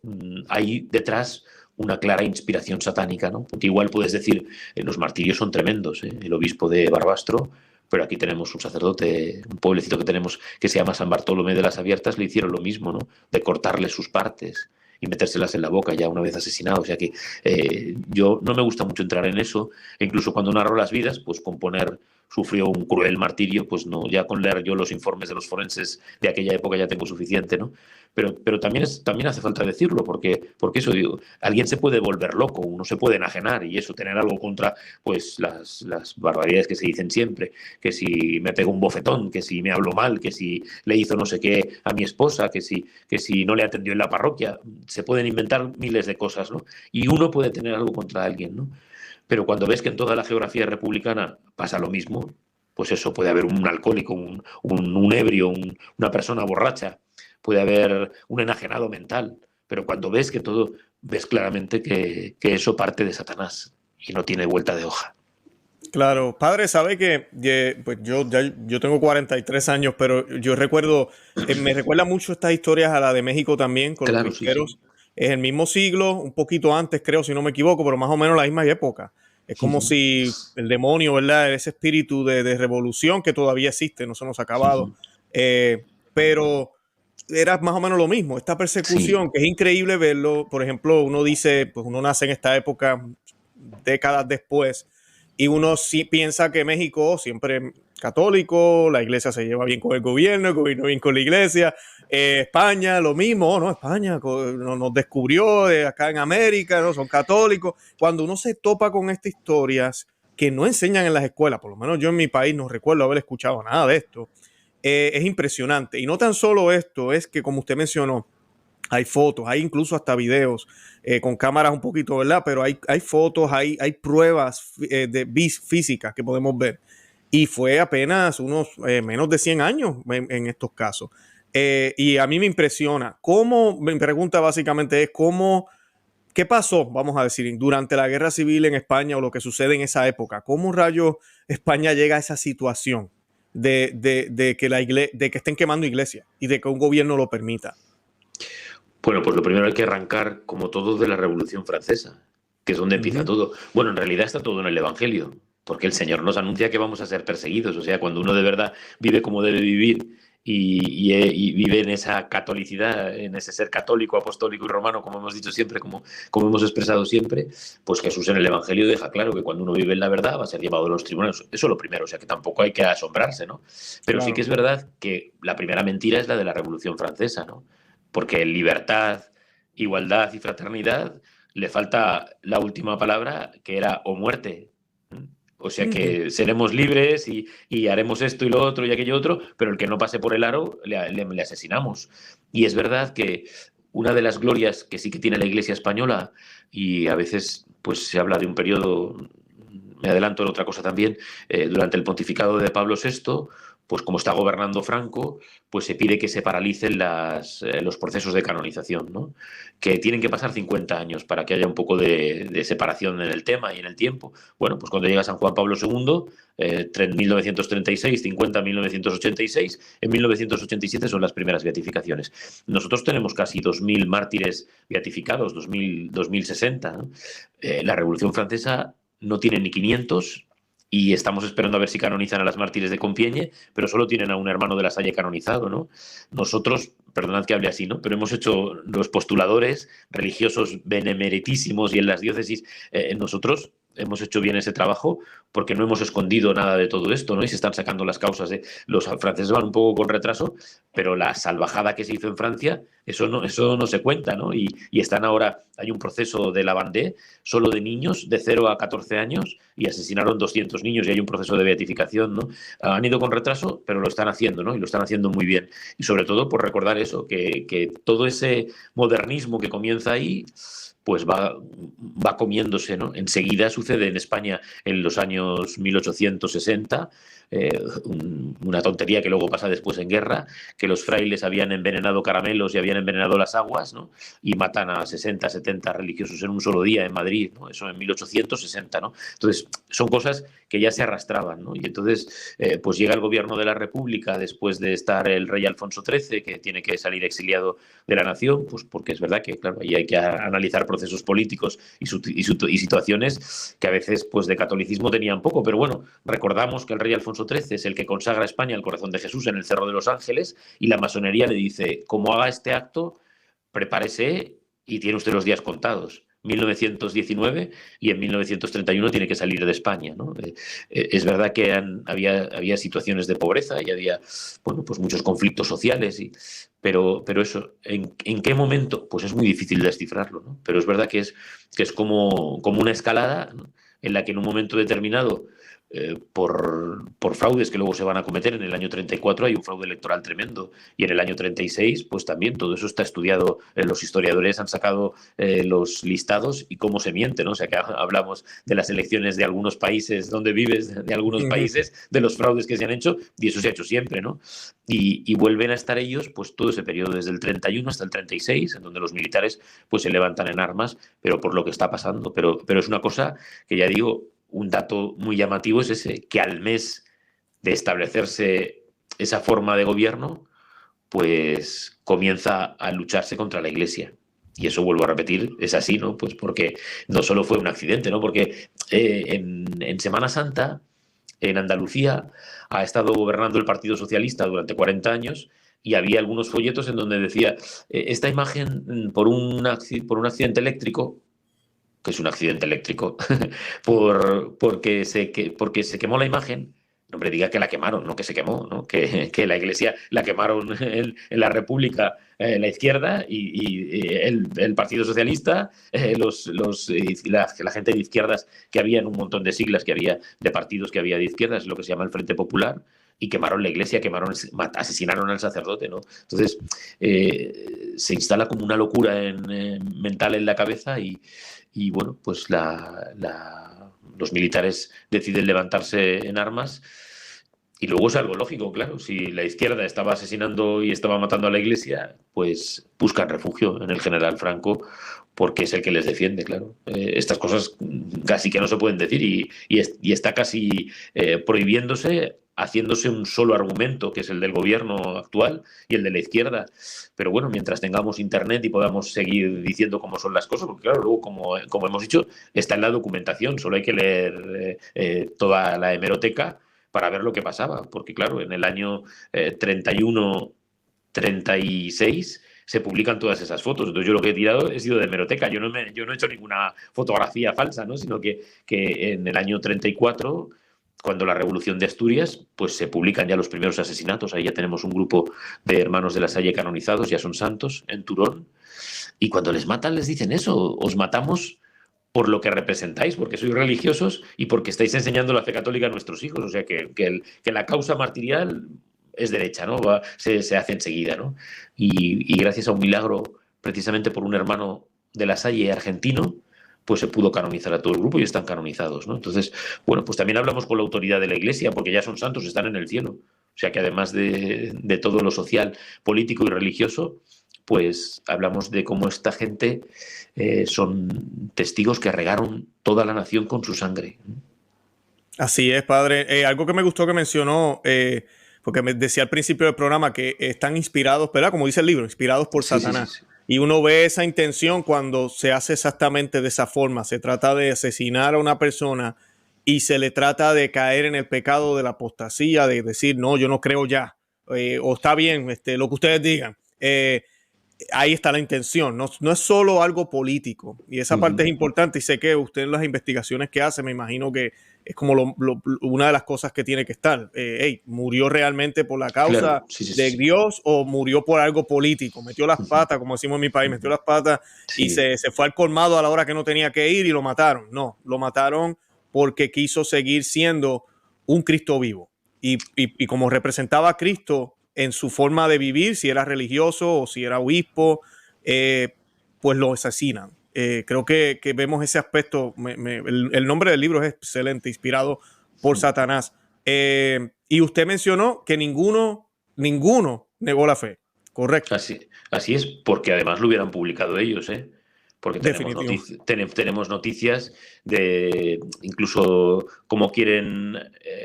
hay detrás una clara inspiración satánica, ¿no? Porque igual puedes decir, los martirios son tremendos, ¿eh? El obispo de Barbastro, pero aquí tenemos un sacerdote, un pueblecito que tenemos que se llama San Bartolomé de las Abiertas, le hicieron lo mismo, ¿no? De cortarle sus partes y metérselas en la boca ya una vez asesinado. O sea que yo no me gusta mucho entrar en eso, e incluso cuando narro las vidas, pues con poner sufrió un cruel martirio, pues no, ya con leer yo los informes de los forenses de aquella época ya tengo suficiente, ¿no? Pero también hace falta decirlo, porque eso digo, alguien se puede volver loco, uno se puede enajenar y eso, tener algo contra pues las barbaridades que se dicen siempre, que si me pegó un bofetón, que si me habló mal, que si le hizo no sé qué a mi esposa, que si no le atendió en la parroquia, se pueden inventar miles de cosas, ¿no? Y uno puede tener algo contra alguien, ¿no? Pero cuando ves que en toda la geografía republicana pasa lo mismo, pues eso, puede haber un alcohólico, un ebrio, una persona borracha, puede haber un enajenado mental, pero cuando ves ves claramente que eso parte de Satanás y no tiene vuelta de hoja. Claro, padre, sabe que pues yo tengo 43 años, pero yo recuerdo, me recuerda mucho estas historias a la de México también, con Claro, los piqueros. sí. Es el mismo siglo, un poquito antes, creo, si no me equivoco, pero más o menos la misma época. Es como si el demonio, ¿verdad? Ese espíritu de revolución que todavía existe, no se nos ha acabado. Pero era más o menos lo mismo, esta persecución, que es increíble verlo. Por ejemplo, uno dice, pues uno nace en esta época, décadas después, y uno sí piensa que México siempre católico, la iglesia se lleva bien con el gobierno bien con la iglesia. España, lo mismo, ¿no? España nos descubrió acá en América, ¿no? Son católicos. Cuando uno se topa con estas historias que no enseñan en las escuelas, por lo menos yo en mi país no recuerdo haber escuchado nada de esto, es impresionante. Y no tan solo esto, es que como usted mencionó, hay fotos, hay incluso hasta videos con cámaras un poquito, ¿verdad? Pero hay fotos, hay pruebas físicas que podemos ver. Y fue apenas unos menos de 100 años en estos casos. Y a mí me impresiona. Mi pregunta básicamente es ¿qué pasó, vamos a decir, durante la guerra civil en España o lo que sucede en esa época? ¿Cómo rayos España llega a esa situación de que estén quemando iglesias y de que un gobierno lo permita? Bueno, pues lo primero hay que arrancar, como todo, de la Revolución Francesa, que es donde empieza todo. Bueno, en realidad está todo en el Evangelio. porque el Señor nos anuncia que vamos a ser perseguidos. O sea, cuando uno de verdad vive como debe vivir y vive en esa catolicidad, en ese ser católico, apostólico y romano, como hemos dicho siempre, como hemos expresado siempre, pues Jesús en el Evangelio deja claro que cuando uno vive en la verdad va a ser llevado a los tribunales. Eso es lo primero, o sea que tampoco hay que asombrarse, ¿no? Pero sí que Claro. es verdad que la primera mentira es la de la Revolución Francesa, ¿no? Porque libertad, igualdad y fraternidad le falta la última palabra, que era o muerte. O sea que seremos libres y haremos esto y lo otro y aquello otro, pero el que no pase por el aro le asesinamos. Y es verdad que una de las glorias que sí que tiene la Iglesia española, y a veces pues se habla de un periodo, me adelanto en otra cosa también, durante el pontificado de Pablo VI, pues como está gobernando Franco, pues se pide que se paralicen los procesos de canonización, ¿no? Que tienen que pasar 50 años para que haya un poco de separación en el tema y en el tiempo. Bueno, pues cuando llega San Juan Pablo II, 1936, 50, 1986, en 1987 son las primeras beatificaciones. Nosotros tenemos casi 2.000 mártires beatificados, 2060, ¿no? La Revolución Francesa no tiene ni 500 y estamos esperando a ver si canonizan a las mártires de Compiègne, pero solo tienen a un hermano de la Salle canonizado, ¿no? Nosotros, perdonad que hable así, ¿no? Pero hemos hecho los postuladores religiosos benemeritísimos y en las diócesis, nosotros hemos hecho bien ese trabajo porque no hemos escondido nada de todo esto, ¿no? Y se están sacando las causas de... Los franceses van un poco con retraso, pero la salvajada que se hizo en Francia, eso no se cuenta, ¿no? Y están ahora, hay un proceso de Lavandé, solo de niños de 0 a 14 años, y asesinaron 200 niños y hay un proceso de beatificación, ¿no? Han ido con retraso, pero lo están haciendo, ¿no? Y lo están haciendo muy bien. Y sobre todo por recordar eso, que todo ese modernismo que comienza ahí pues va comiéndose, ¿no? Enseguida sucede en España en los años 1860, una tontería que luego pasa después en guerra, que los frailes habían envenenado caramelos y habían envenenado las aguas, ¿no? Y matan a 60, 70 religiosos en un solo día en Madrid, ¿no? Eso en 1860, ¿no? Entonces, son cosas que ya se arrastraban, ¿no? Y entonces, pues llega el gobierno de la República después de estar el rey Alfonso XIII, que tiene que salir exiliado de la nación, pues porque es verdad que, claro, ahí hay que analizar procesos políticos y situaciones que a veces, pues de catolicismo tenían poco, pero bueno, recordamos que el rey Alfonso XIII es el que consagra a España al corazón de Jesús en el Cerro de los Ángeles y la masonería le dice, como haga este acto, prepárese y tiene usted los días contados. 1919 y en 1931 tiene que salir de España, ¿no? Es verdad que había situaciones de pobreza y había, bueno, pues muchos conflictos sociales, pero eso, ¿en qué momento? Pues es muy difícil descifrarlo, ¿no? Pero es verdad que es como una escalada, ¿no? En la que en un momento determinado por fraudes que luego se van a cometer. En el año 34 hay un fraude electoral tremendo y en el año 36 pues también todo eso está estudiado. Los historiadores han sacado los listados y cómo se miente, ¿no? O sea que hablamos de las elecciones de algunos países donde vives, de algunos países, de los fraudes que se han hecho y eso se ha hecho siempre, ¿no? Y vuelven a estar ellos pues todo ese periodo desde el 31 hasta el 36 en donde los militares pues se levantan en armas, pero por lo que está pasando. Pero es una cosa que ya digo, un dato muy llamativo es ese, que al mes de establecerse esa forma de gobierno, pues comienza a lucharse contra la Iglesia. Y eso, vuelvo a repetir, es así, ¿no? Pues porque no solo fue un accidente, ¿no? Porque en Semana Santa, en Andalucía, ha estado gobernando el Partido Socialista durante 40 años y había algunos folletos en donde decía, esta imagen por un accidente eléctrico, que es un accidente eléctrico, porque se quemó la imagen. No me diga que la quemaron, no que se quemó, ¿no? Que la Iglesia la quemaron en la República, la izquierda y el Partido Socialista, la gente de izquierdas, que había en un montón de siglas que había, de partidos que había de izquierdas, lo que se llama el Frente Popular, y quemaron la iglesia, asesinaron al sacerdote, ¿no? Entonces, se instala como una locura mental en la cabeza y bueno, pues los militares deciden levantarse en armas y luego es algo lógico, claro. Si la izquierda estaba asesinando y estaba matando a la iglesia, pues buscan refugio en el general Franco porque es el que les defiende, claro. Estas cosas casi que no se pueden decir y está casi prohibiéndose haciéndose un solo argumento, que es el del gobierno actual y el de la izquierda. Pero bueno, mientras tengamos internet y podamos seguir diciendo cómo son las cosas, porque claro, luego, como hemos dicho, está en la documentación, solo hay que leer toda la hemeroteca para ver lo que pasaba, porque claro, en el año 31, 36 se publican todas esas fotos. Entonces yo lo que he tirado he sido de hemeroteca. Yo no he hecho ninguna fotografía falsa, ¿no? Sino que en el año 34, cuando la Revolución de Asturias, pues se publican ya los primeros asesinatos. Ahí ya tenemos un grupo de hermanos de la Salle canonizados, ya son santos, en Turón. Y cuando les matan les dicen eso, os matamos por lo que representáis, porque sois religiosos y porque estáis enseñando la fe católica a nuestros hijos. O sea, que la causa martirial es derecha, ¿no? Se hace enseguida, ¿no? Y gracias a un milagro, precisamente por un hermano de la Salle argentino, pues se pudo canonizar a todo el grupo y están canonizados, ¿no? Entonces, bueno, pues también hablamos con la autoridad de la Iglesia, porque ya son santos, están en el cielo. O sea que además de todo lo social, político y religioso, pues hablamos de cómo esta gente son testigos que regaron toda la nación con su sangre. Así es, padre. Algo que me gustó que mencionó, porque me decía al principio del programa que están inspirados, ¿verdad? Como dice el libro, inspirados por Satanás. Sí. Y uno ve esa intención cuando se hace exactamente de esa forma. Se trata de asesinar a una persona y se le trata de caer en el pecado de la apostasía, de decir, no, yo no creo ya, o está bien, lo que ustedes digan. Ahí está la intención, no es solo algo político. Y esa parte es importante, y sé que usted en las investigaciones que hace, me imagino que es como una de las cosas que tiene que estar. ¿Murió realmente por la causa claro, de Dios o murió por algo político? Metió las patas, como decimos en mi país, metió las patas y se fue al colmado a la hora que no tenía que ir y lo mataron. No, lo mataron porque quiso seguir siendo un Cristo vivo. Y como representaba a Cristo en su forma de vivir, si era religioso o si era obispo, pues lo asesinan. Creo que vemos ese aspecto. El nombre del libro es excelente, inspirado por Satanás. Y usted mencionó que ninguno negó la fe, ¿correcto? Así es, porque además lo hubieran publicado ellos, porque tenemos noticias de incluso cómo quieren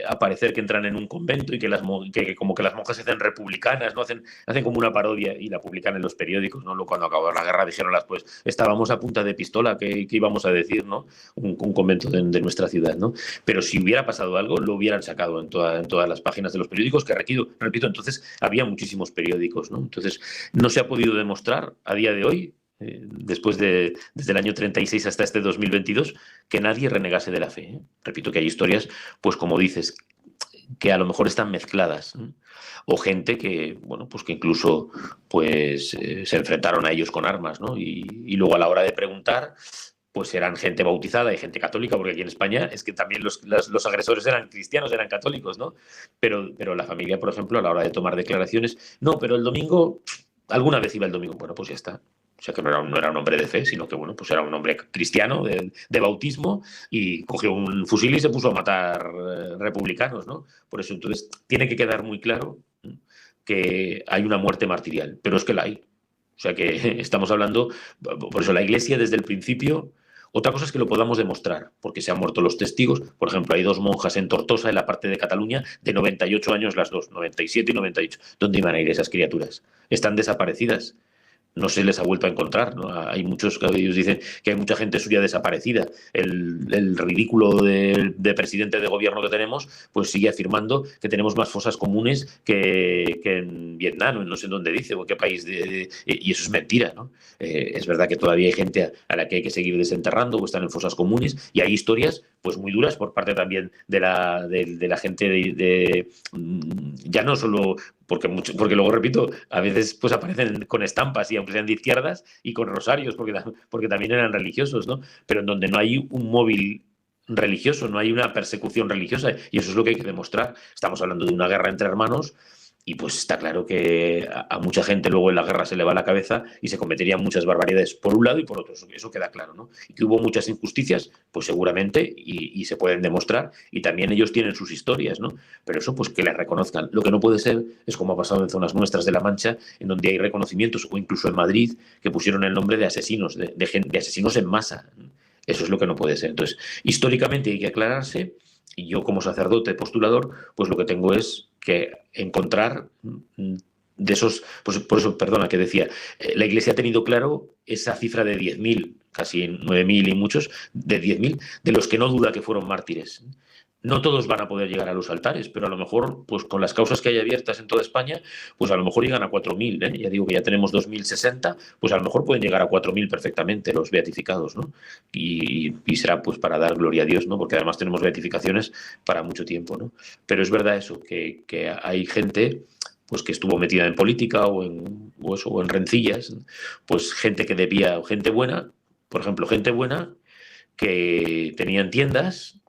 aparecer que entran en un convento y que como que las monjas se hacen republicanas, ¿no? Hacen como una parodia y la publican en los periódicos, ¿no? Cuando acabó la guerra dijeron pues estábamos a punta de pistola, ¿qué íbamos a decir, ¿no? Un convento de nuestra ciudad, ¿no? Pero si hubiera pasado algo, lo hubieran sacado en todas las páginas de los periódicos, que repito, entonces había muchísimos periódicos, ¿no? Entonces no se ha podido demostrar a día de hoy, desde el año 36 hasta este 2022, que nadie renegase de la fe. Repito que hay historias, pues como dices, que a lo mejor están mezcladas, o gente que, bueno, pues que incluso pues, se enfrentaron a ellos con armas, ¿no? Y luego a la hora de preguntar, pues eran gente bautizada y gente católica, porque aquí en España es que también los agresores eran cristianos, eran católicos, ¿no? Pero la familia, por ejemplo, a la hora de tomar declaraciones, no, pero el domingo, alguna vez iba el domingo, bueno, pues ya está. O sea que no era un hombre de fe, sino que bueno, pues era un hombre cristiano de bautismo y cogió un fusil y se puso a matar republicanos, ¿no? Por eso entonces tiene que quedar muy claro que hay una muerte martirial, pero es que la hay. O sea que estamos hablando, por eso la Iglesia desde el principio. Otra cosa es que lo podamos demostrar, porque se han muerto los testigos. Por ejemplo, hay 2 monjas en Tortosa, en la parte de Cataluña, de 98 años las dos, 97 y 98. ¿Dónde iban a ir esas criaturas? Están desaparecidas. No se les ha vuelto a encontrar, ¿no? Hay muchos que ellos dicen que hay mucha gente suya desaparecida. El ridículo de presidente de gobierno que tenemos, pues sigue afirmando que tenemos más fosas comunes que en Vietnam, no sé dónde dice, o en qué país. Y eso es mentira, ¿no? Es verdad que todavía hay gente a la que hay que seguir desenterrando o están en fosas comunes, y hay historias pues muy duras por parte también de la gente ya no solo porque luego, repito, a veces pues aparecen con estampas, y aunque sean de izquierdas, y con rosarios, porque también eran religiosos, ¿no? Pero en donde no hay un móvil religioso, no hay una persecución religiosa, y eso es lo que hay que demostrar. Estamos hablando de una guerra entre hermanos, y pues está claro que a mucha gente luego en la guerra se le va la cabeza y se cometerían muchas barbaridades por un lado y por otro, eso queda claro, ¿no? Y que hubo muchas injusticias, pues seguramente, y se pueden demostrar, y también ellos tienen sus historias, ¿no? Pero eso, pues que les reconozcan. Lo que no puede ser es como ha pasado en zonas nuestras de La Mancha, en donde hay reconocimientos, o incluso en Madrid, que pusieron el nombre de asesinos, de asesinos en masa. Eso es lo que no puede ser. Entonces, históricamente hay que aclararse, Y yo como sacerdote postulador, pues lo que tengo es que encontrar de esos, pues por eso, perdona, que decía, la Iglesia ha tenido claro esa cifra de 10.000, casi 9.000 y muchos, de 10.000, de los que no duda que fueron mártires. No todos van a poder llegar a los altares, pero a lo mejor, pues con las causas que hay abiertas en toda España, pues a lo mejor llegan a 4.000, ¿eh? Ya digo que ya tenemos 2.060, pues a lo mejor pueden llegar a 4.000 perfectamente los beatificados, ¿no? Y será pues para dar gloria a Dios, ¿no? Porque además tenemos beatificaciones para mucho tiempo, ¿no? Pero es verdad eso, que hay gente pues que estuvo metida en política o en rencillas, pues gente que debía, gente buena, por ejemplo, gente buena que tenían tiendas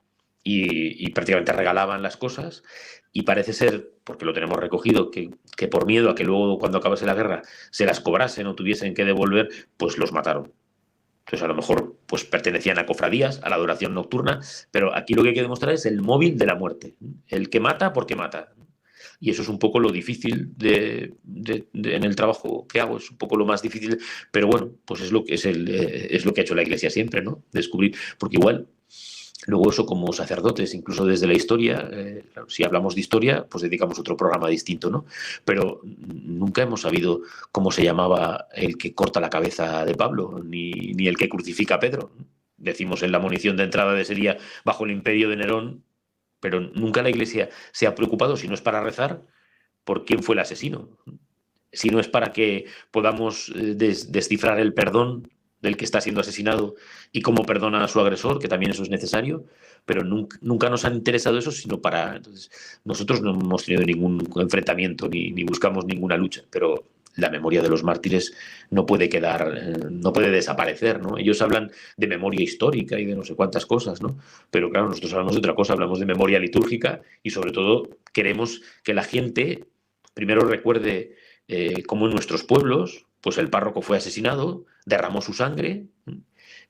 y prácticamente regalaban las cosas y parece ser, porque lo tenemos recogido, que por miedo a que luego cuando acabase la guerra se las cobrasen o tuviesen que devolver, pues los mataron. Entonces a lo mejor pues pertenecían a cofradías, a la adoración nocturna, pero aquí lo que hay que demostrar es el móvil de la muerte, el que mata porque mata. Y eso es un poco lo difícil en el trabajo que hago, es un poco lo más difícil, pero bueno, pues es lo que es lo que ha hecho la Iglesia siempre, ¿no? Descubrir, porque igual luego eso como sacerdotes, incluso desde la historia, claro, si hablamos de historia, pues dedicamos otro programa distinto, ¿no? Pero nunca hemos sabido cómo se llamaba el que corta la cabeza de Pablo, ni el que crucifica a Pedro. Decimos en la munición de entrada de ese día bajo el imperio de Nerón, pero nunca la Iglesia se ha preocupado, si no es para rezar, por quién fue el asesino. Si no es para que podamos descifrar el perdón del que está siendo asesinado y cómo perdona a su agresor, que también eso es necesario, pero nunca nos han interesado eso, sino para... Entonces, nosotros no hemos tenido ningún enfrentamiento ni buscamos ninguna lucha, pero la memoria de los mártires no puede quedar, no puede desaparecer, ¿no? Ellos hablan de memoria histórica y de no sé cuántas cosas, ¿no? Pero claro, nosotros hablamos de otra cosa, hablamos de memoria litúrgica y sobre todo queremos que la gente primero recuerde cómo en nuestros pueblos, pues el párroco fue asesinado, derramó su sangre,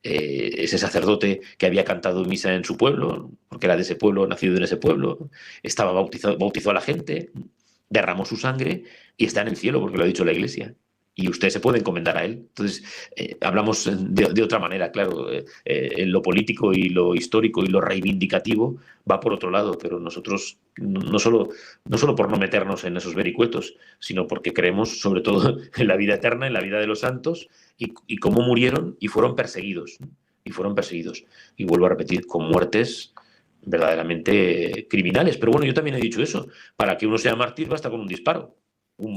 ese sacerdote que había cantado misa en su pueblo, porque era de ese pueblo, nacido en ese pueblo, estaba bautizó a la gente, derramó su sangre y está en el cielo, porque lo ha dicho la Iglesia. Y usted se puede encomendar a él. Entonces, hablamos de otra manera, claro. En lo político y lo histórico y lo reivindicativo va por otro lado, pero nosotros no solo por no meternos en esos vericuetos, sino porque creemos sobre todo en la vida eterna, en la vida de los santos y cómo murieron y fueron perseguidos. Y fueron perseguidos. Y vuelvo a repetir, con muertes verdaderamente criminales. Pero bueno, yo también he dicho eso. Para que uno sea mártir basta con un disparo.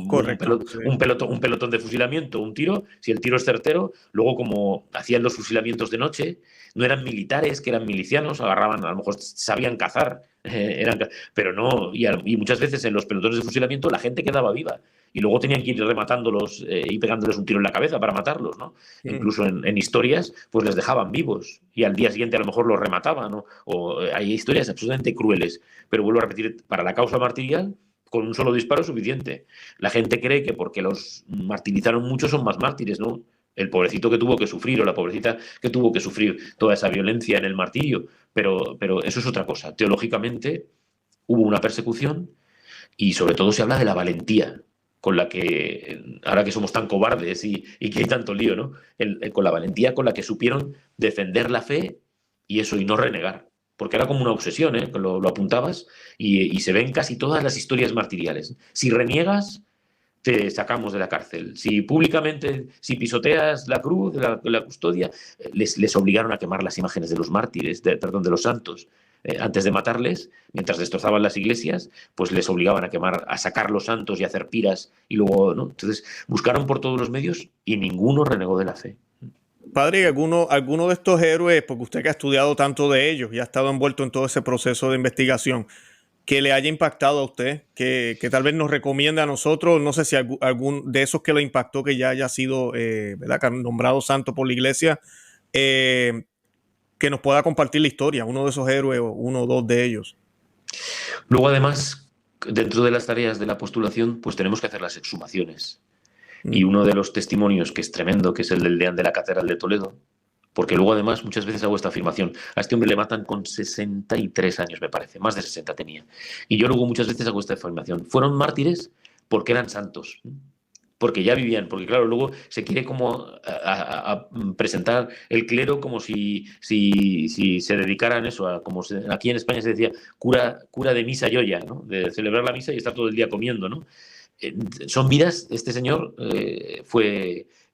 Correcto. Un pelotón de fusilamiento, un tiro, si el tiro es certero, luego como hacían los fusilamientos de noche, no eran militares, que eran milicianos, agarraban, a lo mejor sabían cazar, pero no, y muchas veces en los pelotones de fusilamiento la gente quedaba viva y luego tenían que ir rematándolos y pegándoles un tiro en la cabeza para matarlos, ¿no? Incluso en historias, pues les dejaban vivos y al día siguiente a lo mejor los remataban, ¿no? O hay historias absolutamente crueles, pero vuelvo a repetir, para la causa martirial con un solo disparo es suficiente. La gente cree que porque los martirizaron mucho son más mártires, ¿no? El pobrecito que tuvo que sufrir o la pobrecita que tuvo que sufrir toda esa violencia en el martirio. Pero eso es otra cosa. Teológicamente hubo una persecución y sobre todo se habla de la valentía con la que, ahora que somos tan cobardes y que hay tanto lío, ¿no? Con la valentía con la que supieron defender la fe y eso, y no renegar. Porque era como una obsesión, ¿eh? Lo apuntabas y se ven casi todas las historias martiriales. Si reniegas, te sacamos de la cárcel. Si públicamente, si pisoteas la cruz, la custodia, les obligaron a quemar las imágenes de los mártires, de los santos. Antes de matarles, mientras destrozaban las iglesias, pues les obligaban a quemar, a sacar los santos y a hacer piras y luego, ¿no? Entonces buscaron por todos los medios y ninguno renegó de la fe. Padre, ¿alguno de estos héroes, porque usted que ha estudiado tanto de ellos y ha estado envuelto en todo ese proceso de investigación, que le haya impactado a usted, que tal vez nos recomienda a nosotros, no sé si algún de esos que lo impactó, que ya haya sido ¿verdad? Nombrado santo por la Iglesia, que nos pueda compartir la historia, uno de esos héroes o uno o dos de ellos? Luego, además, dentro de las tareas de la postulación, pues tenemos que hacer las exhumaciones. Y uno de los testimonios que es tremendo, que es el del deán de la Catedral de Toledo, porque luego además muchas veces hago esta afirmación, a este hombre le matan con 63 años, me parece, más de 60 tenía. Y yo luego muchas veces hago esta afirmación, fueron mártires porque eran santos. porque ya vivían, porque claro, luego se quiere como a presentar el clero como si se dedicaran eso, aquí en España se decía cura de misa y olla, ¿no? De celebrar la misa y estar todo el día comiendo, ¿no? Son vidas, este señor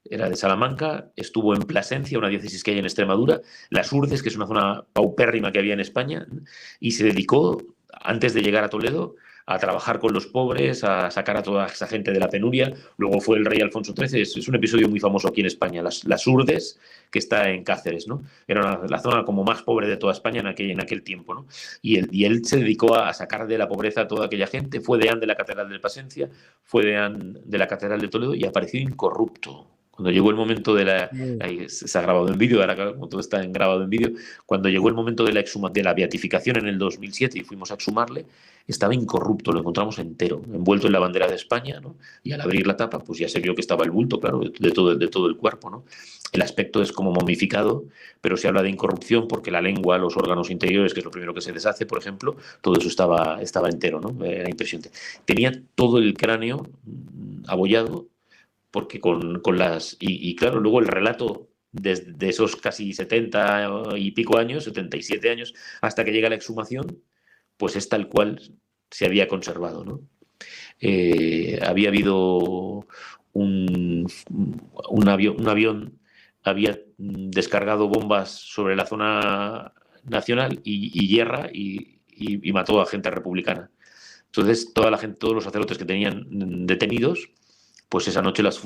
era de Salamanca, estuvo en Plasencia, una diócesis que hay en Extremadura, Las Urdes, que es una zona paupérrima que había en España, y se dedicó, antes de llegar a Toledo, a trabajar con los pobres, a sacar a toda esa gente de la penuria. Luego fue el rey Alfonso XIII, es un episodio muy famoso aquí en España, Las Urdes, que está en Cáceres, ¿no? Era la zona como más pobre de toda España en aquel tiempo, ¿no? Y él se dedicó a sacar de la pobreza a toda aquella gente, fue deán de la Catedral de Plasencia, fue deán de la Catedral de Toledo y apareció incorrupto. Cuando llegó el momento de ahí se ha grabado en vídeo, ahora como todo está grabado en vídeo, cuando llegó el momento de la beatificación en el 2007 y fuimos a exhumarle, estaba incorrupto, lo encontramos entero, envuelto en la bandera de España, ¿no? Y al abrir la tapa, pues ya se vio que estaba el bulto, claro, de todo el cuerpo, ¿no? El aspecto es como momificado, pero se habla de incorrupción porque la lengua, los órganos interiores, que es lo primero que se deshace, por ejemplo, todo eso estaba entero, ¿no? Era impresionante. Tenía todo el cráneo abollado, porque con las... Y claro, luego el relato de esos casi 70 y pico años, 77 años, hasta que llega la exhumación, pues es tal cual se había conservado, ¿no? Había habido un avión había descargado bombas sobre la zona nacional y guerra y mató a gente republicana. Entonces, toda la gente, todos los sacerdotes que tenían detenidos, pues esa noche los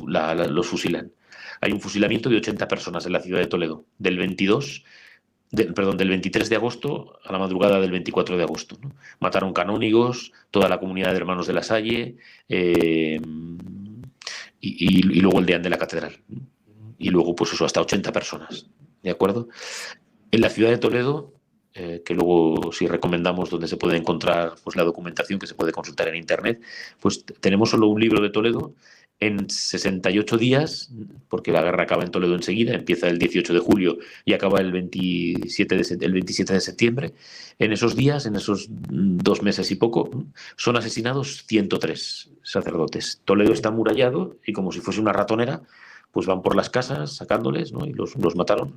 fusilan. Hay un fusilamiento de 80 personas en la ciudad de Toledo, del 23 de agosto a la madrugada del 24 de agosto, ¿no? Mataron canónigos, toda la comunidad de hermanos de la Salle y luego el deán de la catedral. Y luego, pues eso, hasta 80 personas, ¿de acuerdo? En la ciudad de Toledo, que luego sí recomendamos donde se puede encontrar pues, la documentación que se puede consultar en internet, pues tenemos solo un libro de Toledo en 68 días, porque la guerra acaba en Toledo enseguida, empieza el 18 de julio y acaba el 27 de septiembre. En esos días, en esos 2 meses y poco, son asesinados 103 sacerdotes. Toledo está amurallado y como si fuese una ratonera, pues van por las casas sacándoles, ¿no? Y los mataron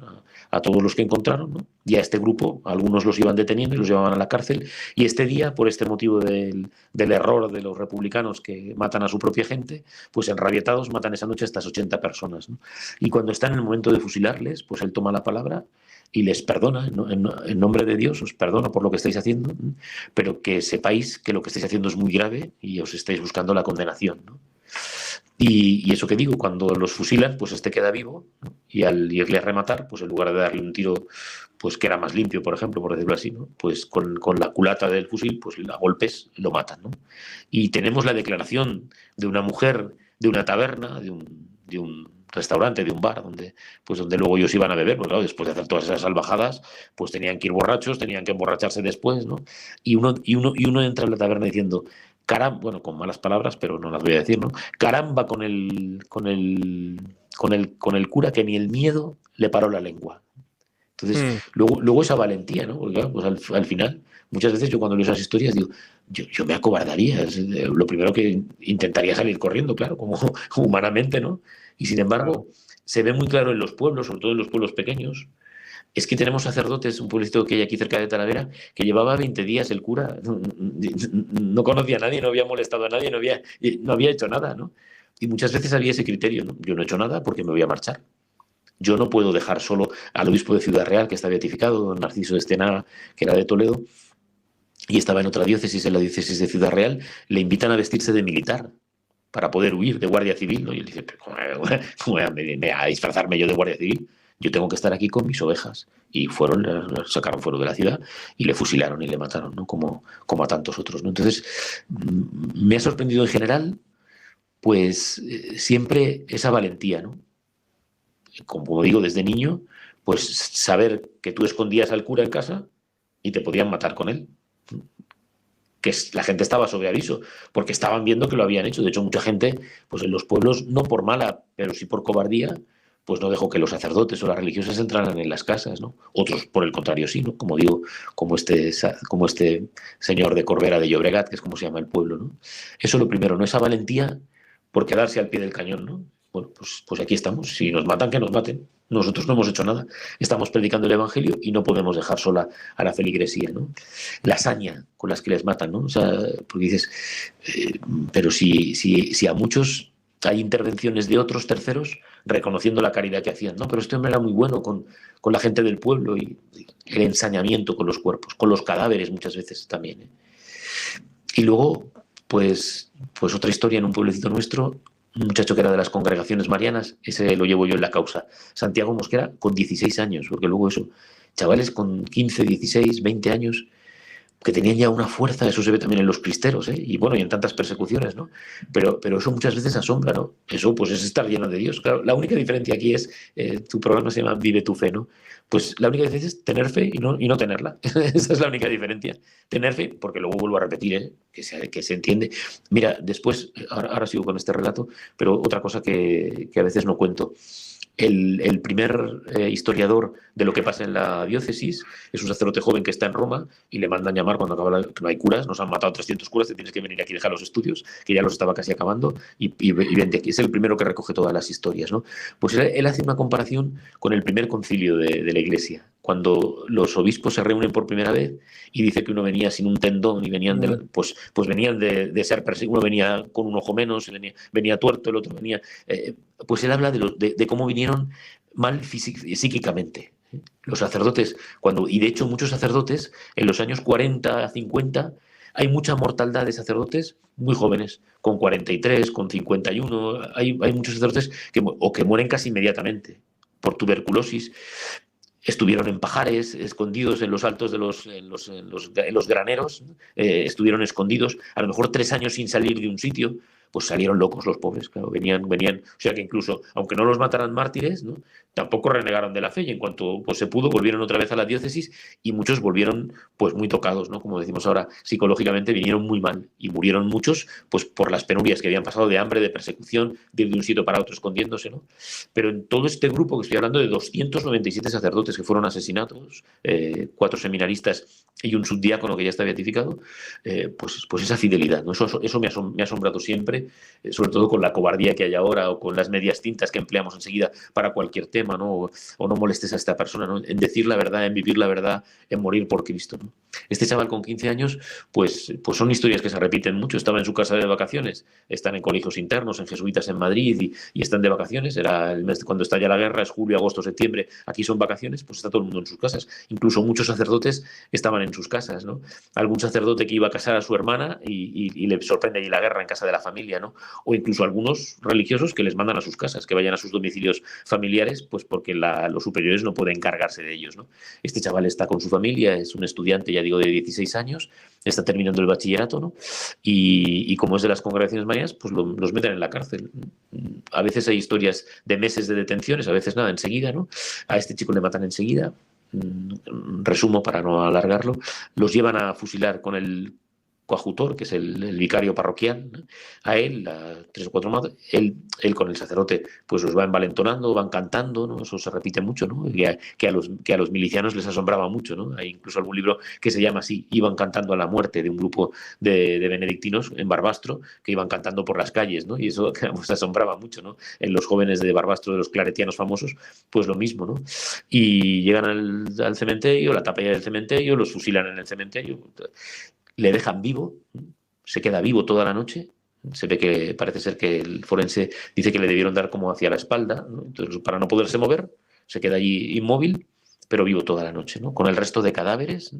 a todos los que encontraron, ¿no? Y a este grupo, algunos los iban deteniendo y los llevaban a la cárcel. Y este día, por este motivo del error de los republicanos que matan a su propia gente, pues enrabietados matan esa noche a estas 80 personas, ¿no? Y cuando están en el momento de fusilarles, pues él toma la palabra y les perdona, ¿no? En nombre de Dios, os perdono por lo que estáis haciendo, ¿no? Pero que sepáis que lo que estáis haciendo es muy grave y os estáis buscando la condenación, ¿no? Y eso que digo, cuando los fusilan, pues este queda vivo, ¿no? Y al irle a rematar, pues en lugar de darle un tiro, pues que era más limpio, por ejemplo, por decirlo así, ¿no? Pues con la culata del fusil, pues a golpes lo matan, ¿no? Y tenemos la declaración de una mujer de una taberna, de un restaurante, de un bar, donde luego ellos iban a beber, porque claro, después de hacer todas esas salvajadas, pues tenían que ir borrachos, tenían que emborracharse después, ¿no? Y uno entra en la taberna diciendo... Caramba, bueno, con malas palabras, pero no las voy a decir, ¿no? Caramba con el cura que ni el miedo le paró la lengua. Entonces, luego esa valentía, ¿no? Porque claro, pues al final, muchas veces yo cuando leo esas historias digo, yo me acobardaría. Lo primero que intentaría salir corriendo, claro, como humanamente, ¿no? Y sin embargo, se ve muy claro en los pueblos, sobre todo en los pueblos pequeños. Es que tenemos sacerdotes, un pueblito que hay aquí cerca de Talavera, que llevaba 20 días el cura, no conocía a nadie, no había molestado a nadie, no había hecho nada, ¿no? Y muchas veces había ese criterio, ¿no? Yo no he hecho nada porque me voy a marchar. Yo no puedo dejar solo al obispo de Ciudad Real, que está beatificado, don Narciso de Estena, que era de Toledo, y estaba en otra diócesis, en la diócesis de Ciudad Real, le invitan a vestirse de militar para poder huir de guardia civil, ¿no? Y él dice, ¿cómo voy a disfrazarme yo de guardia civil? Yo tengo que estar aquí con mis ovejas. Y sacaron fuera de la ciudad y le fusilaron y le mataron, ¿no? Como a tantos otros, ¿no? Entonces, me ha sorprendido en general, pues, siempre esa valentía, ¿no? Como digo, desde niño, pues saber que tú escondías al cura en casa y te podían matar con él. Que la gente estaba sobre aviso, porque estaban viendo que lo habían hecho. De hecho, mucha gente, pues en los pueblos, no por mala, pero sí por cobardía, pues no dejó que los sacerdotes o las religiosas entraran en las casas, ¿no? Otros, por el contrario, sí, ¿no? Como digo, como este señor de Corbera de Llobregat, que es como se llama el pueblo, ¿no? Eso lo primero, ¿no? Esa valentía, por quedarse al pie del cañón, ¿no? Bueno, pues aquí estamos. Si nos matan, que nos maten. Nosotros no hemos hecho nada. Estamos predicando el Evangelio y no podemos dejar sola a la feligresía, ¿no? La hazaña con las que les matan, ¿no? O sea, porque dices, pero si a muchos hay intervenciones de otros terceros reconociendo la caridad que hacían, ¿no? Pero este hombre era muy bueno con la gente del pueblo y el ensañamiento con los cuerpos, con los cadáveres muchas veces también, ¿eh? Y luego, pues otra historia en un pueblecito nuestro, un muchacho que era de las congregaciones marianas, ese lo llevo yo en la causa, Santiago Mosquera, con 16 años, porque luego eso, chavales con 15, 16, 20 años, que tenían ya una fuerza, eso se ve también en los cristeros, ¿eh? Y bueno, y en tantas persecuciones, ¿no? Pero eso muchas veces asombra, ¿no? Eso pues es estar lleno de Dios. Claro, la única diferencia aquí es, tu programa se llama Vive tu fe, ¿no? Pues la única diferencia es tener fe y no tenerla. Esa es la única diferencia. Tener fe, porque luego vuelvo a repetir, ¿eh? Que se entiende. Mira, después, ahora sigo con este relato, pero otra cosa que a veces no cuento. El primer historiador de lo que pasa en la diócesis es un sacerdote joven que está en Roma y le mandan llamar cuando acaba que no hay curas, nos han matado 300 curas, te tienes que venir aquí a dejar los estudios, que ya los estaba casi acabando, y vente aquí. Es el primero que recoge todas las historias, ¿no? Pues él hace una comparación con el primer concilio de la Iglesia, cuando los obispos se reúnen por primera vez y dice que uno venía sin un tendón y venían pues venían de ser perseguidos, uno venía con un ojo menos, venía tuerto, el otro venía... pues él habla de cómo vinieron mal psíquicamente. Los sacerdotes, y de hecho muchos sacerdotes, en los años 40, 50, hay mucha mortandad de sacerdotes muy jóvenes, con 43, con 51, hay muchos sacerdotes que mueren casi inmediatamente por tuberculosis. Estuvieron en pajares, escondidos en los altos en los graneros, estuvieron escondidos, a lo mejor 3 años sin salir de un sitio, pues salieron locos los pobres, claro, venían, o sea que incluso, aunque no los mataran mártires, ¿no? Tampoco renegaron de la fe y en cuanto pues, se pudo, volvieron otra vez a la diócesis y muchos volvieron pues muy tocados, ¿no? Como decimos ahora, psicológicamente vinieron muy mal y murieron muchos pues por las penurias que habían pasado de hambre, de persecución, de ir de un sitio para otro escondiéndose, ¿no? Pero en todo este grupo, que estoy hablando de 297 sacerdotes que fueron asesinados, 4 seminaristas y un subdiácono que ya está beatificado, pues esa fidelidad, ¿no? Eso me ha asombrado siempre, sobre todo con la cobardía que hay ahora o con las medias tintas que empleamos enseguida para cualquier tema, ¿no? O no molestes a esta persona, ¿no? En decir la verdad, en vivir la verdad, en morir por Cristo, ¿no? Este chaval con 15 años, pues son historias que se repiten mucho. Estaba en su casa de vacaciones, están en colegios internos, en jesuitas en Madrid y están de vacaciones. Era el mes cuando estalla la guerra, es julio, agosto, septiembre. Aquí son vacaciones, pues está todo el mundo en sus casas. Incluso muchos sacerdotes estaban en sus casas, ¿no? Algún sacerdote que iba a casar a su hermana y le sorprende allí la guerra en casa de la familia, ¿no? O incluso algunos religiosos que les mandan a sus casas, que vayan a sus domicilios familiares, pues porque los superiores no pueden encargarse de ellos, ¿no? Este chaval está con su familia, es un estudiante, ya digo, de 16 años, está terminando el bachillerato, ¿no? Y como es de las congregaciones marianas, pues los meten en la cárcel. A veces hay historias de meses de detenciones, a veces nada, enseguida, ¿no? A este chico le matan enseguida. Resumo para no alargarlo, los llevan a fusilar con el coadjutor, que es el vicario parroquial, ¿no? A él, a 3 o 4 más, él con el sacerdote, pues los va envalentonando, van cantando, ¿no? Eso se repite mucho, ¿no? Que a los milicianos les asombraba mucho, ¿no? Hay incluso algún libro que se llama así, iban cantando a la muerte de un grupo de benedictinos en Barbastro, que iban cantando por las calles, ¿no? Y eso pues, asombraba mucho, ¿no? En los jóvenes de Barbastro, de los claretianos famosos, pues lo mismo, ¿no? Y llegan al cementerio, la tapa ya del cementerio, los fusilan en el cementerio, le dejan vivo, se queda vivo toda la noche. Se ve que parece ser que el forense dice que le debieron dar como hacia la espalda, ¿no? Entonces, para no poderse mover, se queda allí inmóvil, pero vivo toda la noche, ¿no? Con el resto de cadáveres.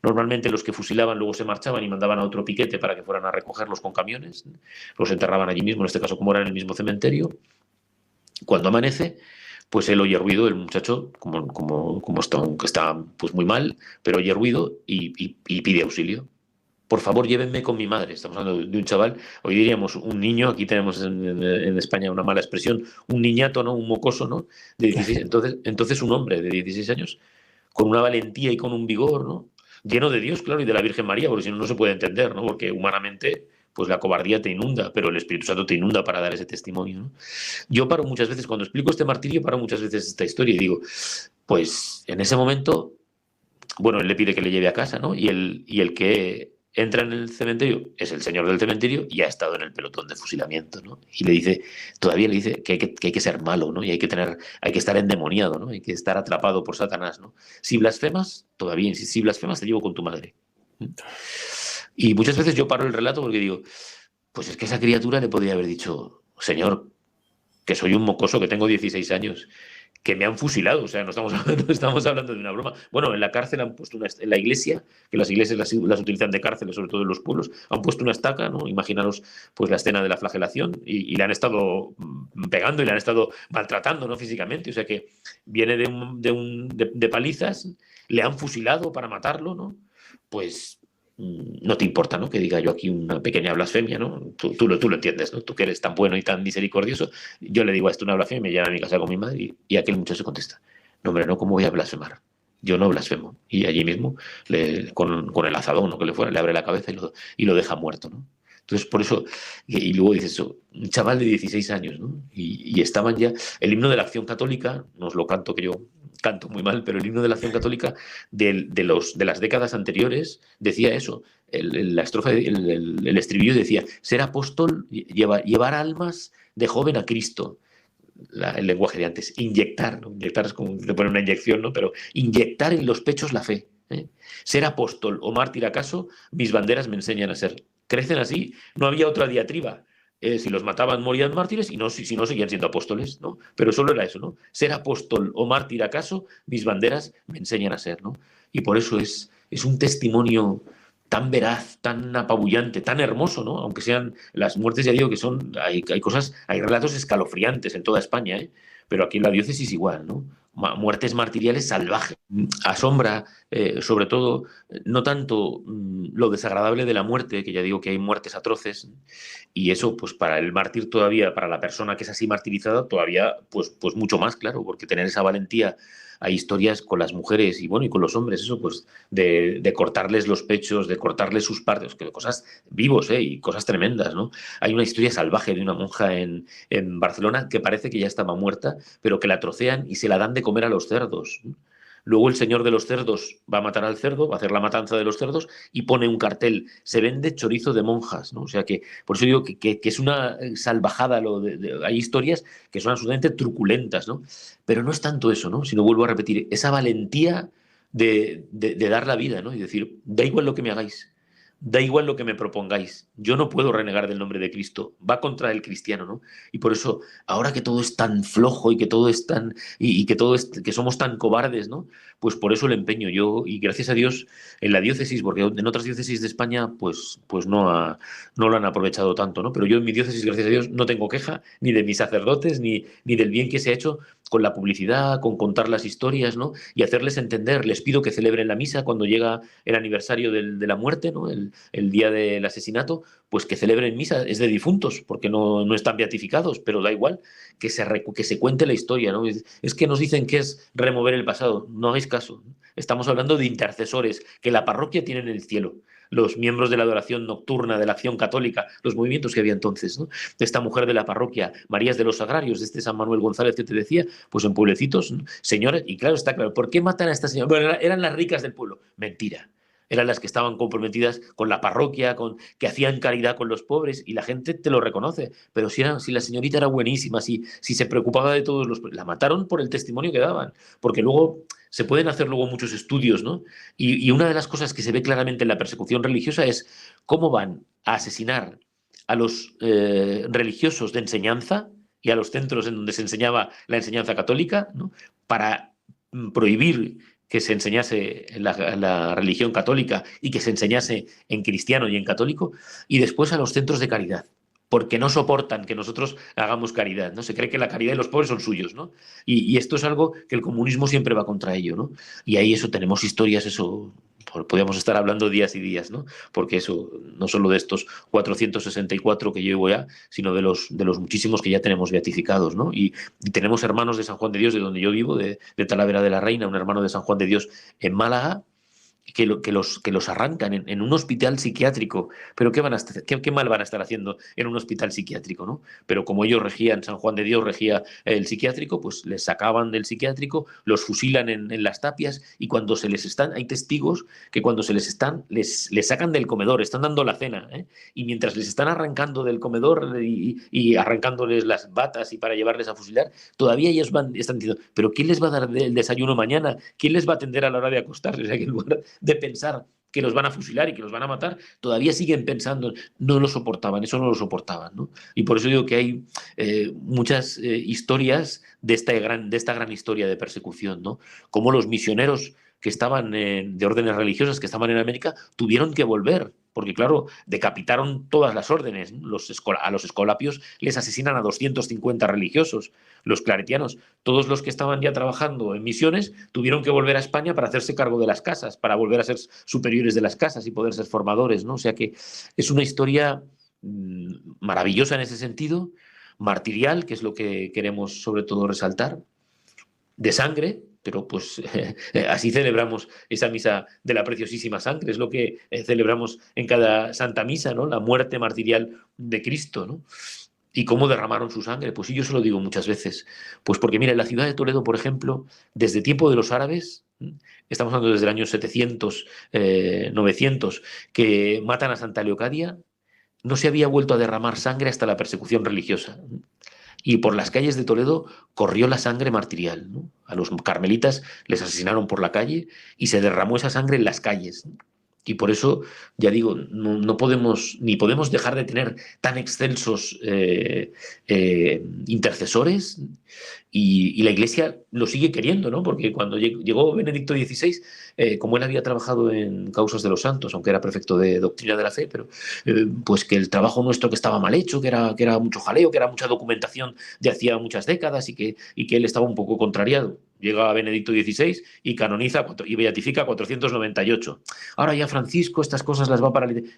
Normalmente los que fusilaban luego se marchaban y mandaban a otro piquete para que fueran a recogerlos con camiones. Los enterraban allí mismo, en este caso como era en el mismo cementerio. Cuando amanece, pues él oye ruido, el muchacho, como está pues muy mal, pero oye ruido y pide auxilio. Por favor, llévenme con mi madre. Estamos hablando de un chaval, hoy diríamos un niño, aquí tenemos en España una mala expresión, un niñato, ¿no? Un mocoso, ¿no? De 16. Entonces un hombre de 16 años, con una valentía y con un vigor, ¿no? Lleno de Dios, claro, y de la Virgen María, porque si no, no se puede entender, ¿no? Porque humanamente, pues la cobardía te inunda, pero el Espíritu Santo te inunda para dar ese testimonio, ¿no? Yo paro muchas veces, cuando explico este martirio, paro muchas veces esta historia y digo, pues en ese momento, bueno, él le pide que le lleve a casa, ¿no? Y el que entra en el cementerio, es el señor del cementerio y ha estado en el pelotón de fusilamiento, ¿no? Y le dice, todavía le dice que hay que ser malo, ¿no? Y hay que estar endemoniado, ¿no? Hay que estar atrapado por Satanás, ¿no? Si blasfemas, todavía, si blasfemas, te llevo con tu madre. Y muchas veces yo paro el relato porque digo, pues es que esa criatura le podría haber dicho, señor, que soy un mocoso, que tengo 16 años, que me han fusilado, o sea, no estamos hablando de una broma. Bueno, en la cárcel han puesto en la iglesia, que las iglesias las utilizan de cárceles, sobre todo en los pueblos, han puesto una estaca, ¿no? Imaginaros pues la escena de la flagelación y le han estado pegando y le han estado maltratando, ¿no? Físicamente, o sea que viene de palizas, le han fusilado para matarlo, ¿no? Pues no te importa, ¿no? Que diga yo aquí una pequeña blasfemia, ¿no? Tú lo entiendes, ¿no? Tú que eres tan bueno y tan misericordioso, yo le digo a esto una blasfemia, me lleva a mi casa con mi madre y aquel muchacho contesta, no, hombre, no, ¿cómo voy a blasfemar? Yo no blasfemo. Y allí mismo, con el azadón o que le fuera, le abre la cabeza y lo deja muerto, ¿no? Entonces, por eso, y luego dices eso, un chaval de 16 años, ¿no? Y estaban ya, el himno de la Acción Católica, no os lo canto, que yo canto muy mal, pero el himno de la Acción Católica de las décadas anteriores decía eso. La estrofa, el estribillo decía, ser apóstol, llevar almas de joven a Cristo. El lenguaje de antes, inyectar, ¿no? Inyectar es como te pone una inyección, ¿no? Pero inyectar en los pechos la fe. ¿Eh? Ser apóstol o mártir acaso, mis banderas me enseñan a ser. Crecen así, no había otra diatriba. Si los mataban morían mártires y no, si no seguían siendo apóstoles, ¿no? Pero solo era eso, ¿no? Ser apóstol o mártir acaso, mis banderas me enseñan a ser, ¿no? Y por eso es un testimonio tan veraz, tan apabullante, tan hermoso, ¿no? Aunque sean las muertes, ya digo que hay cosas, hay relatos escalofriantes en toda España, ¿eh? Pero aquí en la diócesis igual, ¿no? Muertes martiriales salvajes. Asombra, sobre todo, no tanto lo desagradable de la muerte, que ya digo que hay muertes atroces, y eso, pues para el mártir todavía, para la persona que es así martirizada, todavía, pues mucho más, claro, porque tener esa valentía. Hay historias con las mujeres y bueno, y con los hombres, eso, pues, de cortarles los pechos, de cortarles sus partes, cosas vivos, y cosas tremendas, ¿no? Hay una historia salvaje de una monja en Barcelona que parece que ya estaba muerta, pero que la trocean y se la dan de comer a los cerdos. Luego el señor de los cerdos va a matar al cerdo, va a hacer la matanza de los cerdos y pone un cartel, se vende chorizo de monjas, ¿no? O sea que, por eso digo que es una salvajada, hay historias que son absolutamente truculentas, ¿no? Pero no es tanto eso, ¿no? Sino vuelvo a repetir, esa valentía de dar la vida, ¿no? Y decir, da igual lo que me hagáis, da igual lo que me propongáis, yo no puedo renegar del nombre de Cristo, va contra el cristiano, ¿no? Y por eso, ahora que todo es tan flojo y que todo es tan, y que todo es, que somos tan cobardes, ¿no? Pues por eso el empeño yo, y gracias a Dios, en la diócesis, porque en otras diócesis de España, pues no lo han aprovechado tanto, ¿no? Pero yo en mi diócesis, gracias a Dios, no tengo queja ni de mis sacerdotes, ni del bien que se ha hecho con la publicidad, con contar las historias, ¿no? Y hacerles entender. Les pido que celebren la misa cuando llega el aniversario de la muerte, ¿no? El día del asesinato, pues que celebren misa. Es de difuntos, porque no están beatificados, pero da igual, que se cuente la historia, ¿no? Es que nos dicen que es remover el pasado. No hagáis caso. Estamos hablando de intercesores que la parroquia tiene en el cielo. Los miembros de la adoración nocturna, de la acción católica, los movimientos que había entonces, ¿no? De esta mujer de la parroquia, Marías de los Sagrarios, de este San Manuel González que te decía, pues en pueblecitos, ¿no? Señoras, y claro, está claro, ¿por qué matan a esta señora? Bueno, eran las ricas del pueblo. Mentira. Eran las que estaban comprometidas con la parroquia, que hacían caridad con los pobres, y la gente te lo reconoce. Pero si la señorita era buenísima, si se preocupaba de todos los... La mataron por el testimonio que daban, porque luego se pueden hacer luego muchos estudios, ¿no? Y una de las cosas que se ve claramente en la persecución religiosa es cómo van a asesinar a los religiosos de enseñanza y a los centros en donde se enseñaba la enseñanza católica, ¿no? Para prohibir que se enseñase la religión católica y que se enseñase en cristiano y en católico, y después a los centros de caridad, porque no soportan que nosotros hagamos caridad, ¿no? Se cree que la caridad y los pobres son suyos, ¿no? Y esto es algo que el comunismo siempre va contra ello, ¿no? Y ahí eso, tenemos historias, eso, podríamos estar hablando días y días, ¿no? Porque eso, no solo de estos 464 que llevo ya, sino de los muchísimos que ya tenemos beatificados, ¿no? Y tenemos hermanos de San Juan de Dios, de donde yo vivo, de Talavera de la Reina, un hermano de San Juan de Dios en Málaga, que los arrancan en un hospital psiquiátrico. Pero ¿qué van a estar, qué mal van a estar haciendo en un hospital psiquiátrico, ¿no? Pero como ellos regían, San Juan de Dios regía el psiquiátrico, pues les sacaban del psiquiátrico, los fusilan en las tapias, y cuando se les están, hay testigos que cuando se les están, les sacan del comedor, están dando la cena, ¿eh? Y mientras les están arrancando del comedor y arrancándoles las batas y para llevarles a fusilar, todavía ellos están diciendo, pero ¿quién les va a dar el desayuno mañana? ¿Quién les va a atender a la hora de acostarse? O sea, que en lugar de pensar que los van a fusilar y que los van a matar, todavía siguen pensando, no lo soportaban, eso no lo soportaban, ¿no? Y por eso digo que hay muchas historias de esta gran historia de persecución, ¿no? Como los misioneros que estaban de órdenes religiosas, que estaban en América, tuvieron que volver, porque claro, decapitaron todas las órdenes, ¿no? A los escolapios les asesinan a 250 religiosos, los claretianos, todos los que estaban ya trabajando en misiones, tuvieron que volver a España para hacerse cargo de las casas, para volver a ser superiores de las casas y poder ser formadores, ¿no? O sea que es una historia maravillosa en ese sentido, martirial, que es lo que queremos sobre todo resaltar, de sangre, pero pues así celebramos esa misa de la preciosísima sangre, es lo que celebramos en cada Santa Misa, ¿no? La muerte martirial de Cristo, ¿no? ¿Y cómo derramaron su sangre? Pues sí, yo se lo digo muchas veces. Pues porque, mira, en la ciudad de Toledo, por ejemplo, desde tiempo de los árabes, estamos hablando desde el año 700, 900, que matan a Santa Leocadia, no se había vuelto a derramar sangre hasta la persecución religiosa. Y por las calles de Toledo corrió la sangre martirial, ¿no? A los carmelitas les asesinaron por la calle y se derramó esa sangre en las calles. Y por eso, ya digo, no podemos, ni podemos dejar de tener tan excelsos intercesores, y la Iglesia lo sigue queriendo, ¿no? Porque cuando llegó Benedicto XVI, como él había trabajado en causas de los santos, aunque era prefecto de doctrina de la fe, pero pues que el trabajo nuestro que estaba mal hecho, que era mucho jaleo, que era mucha documentación de hacía muchas décadas, y que él estaba un poco contrariado. Llega a Benedicto XVI y canoniza y beatifica 498. Ahora ya Francisco estas cosas las va a paralizar.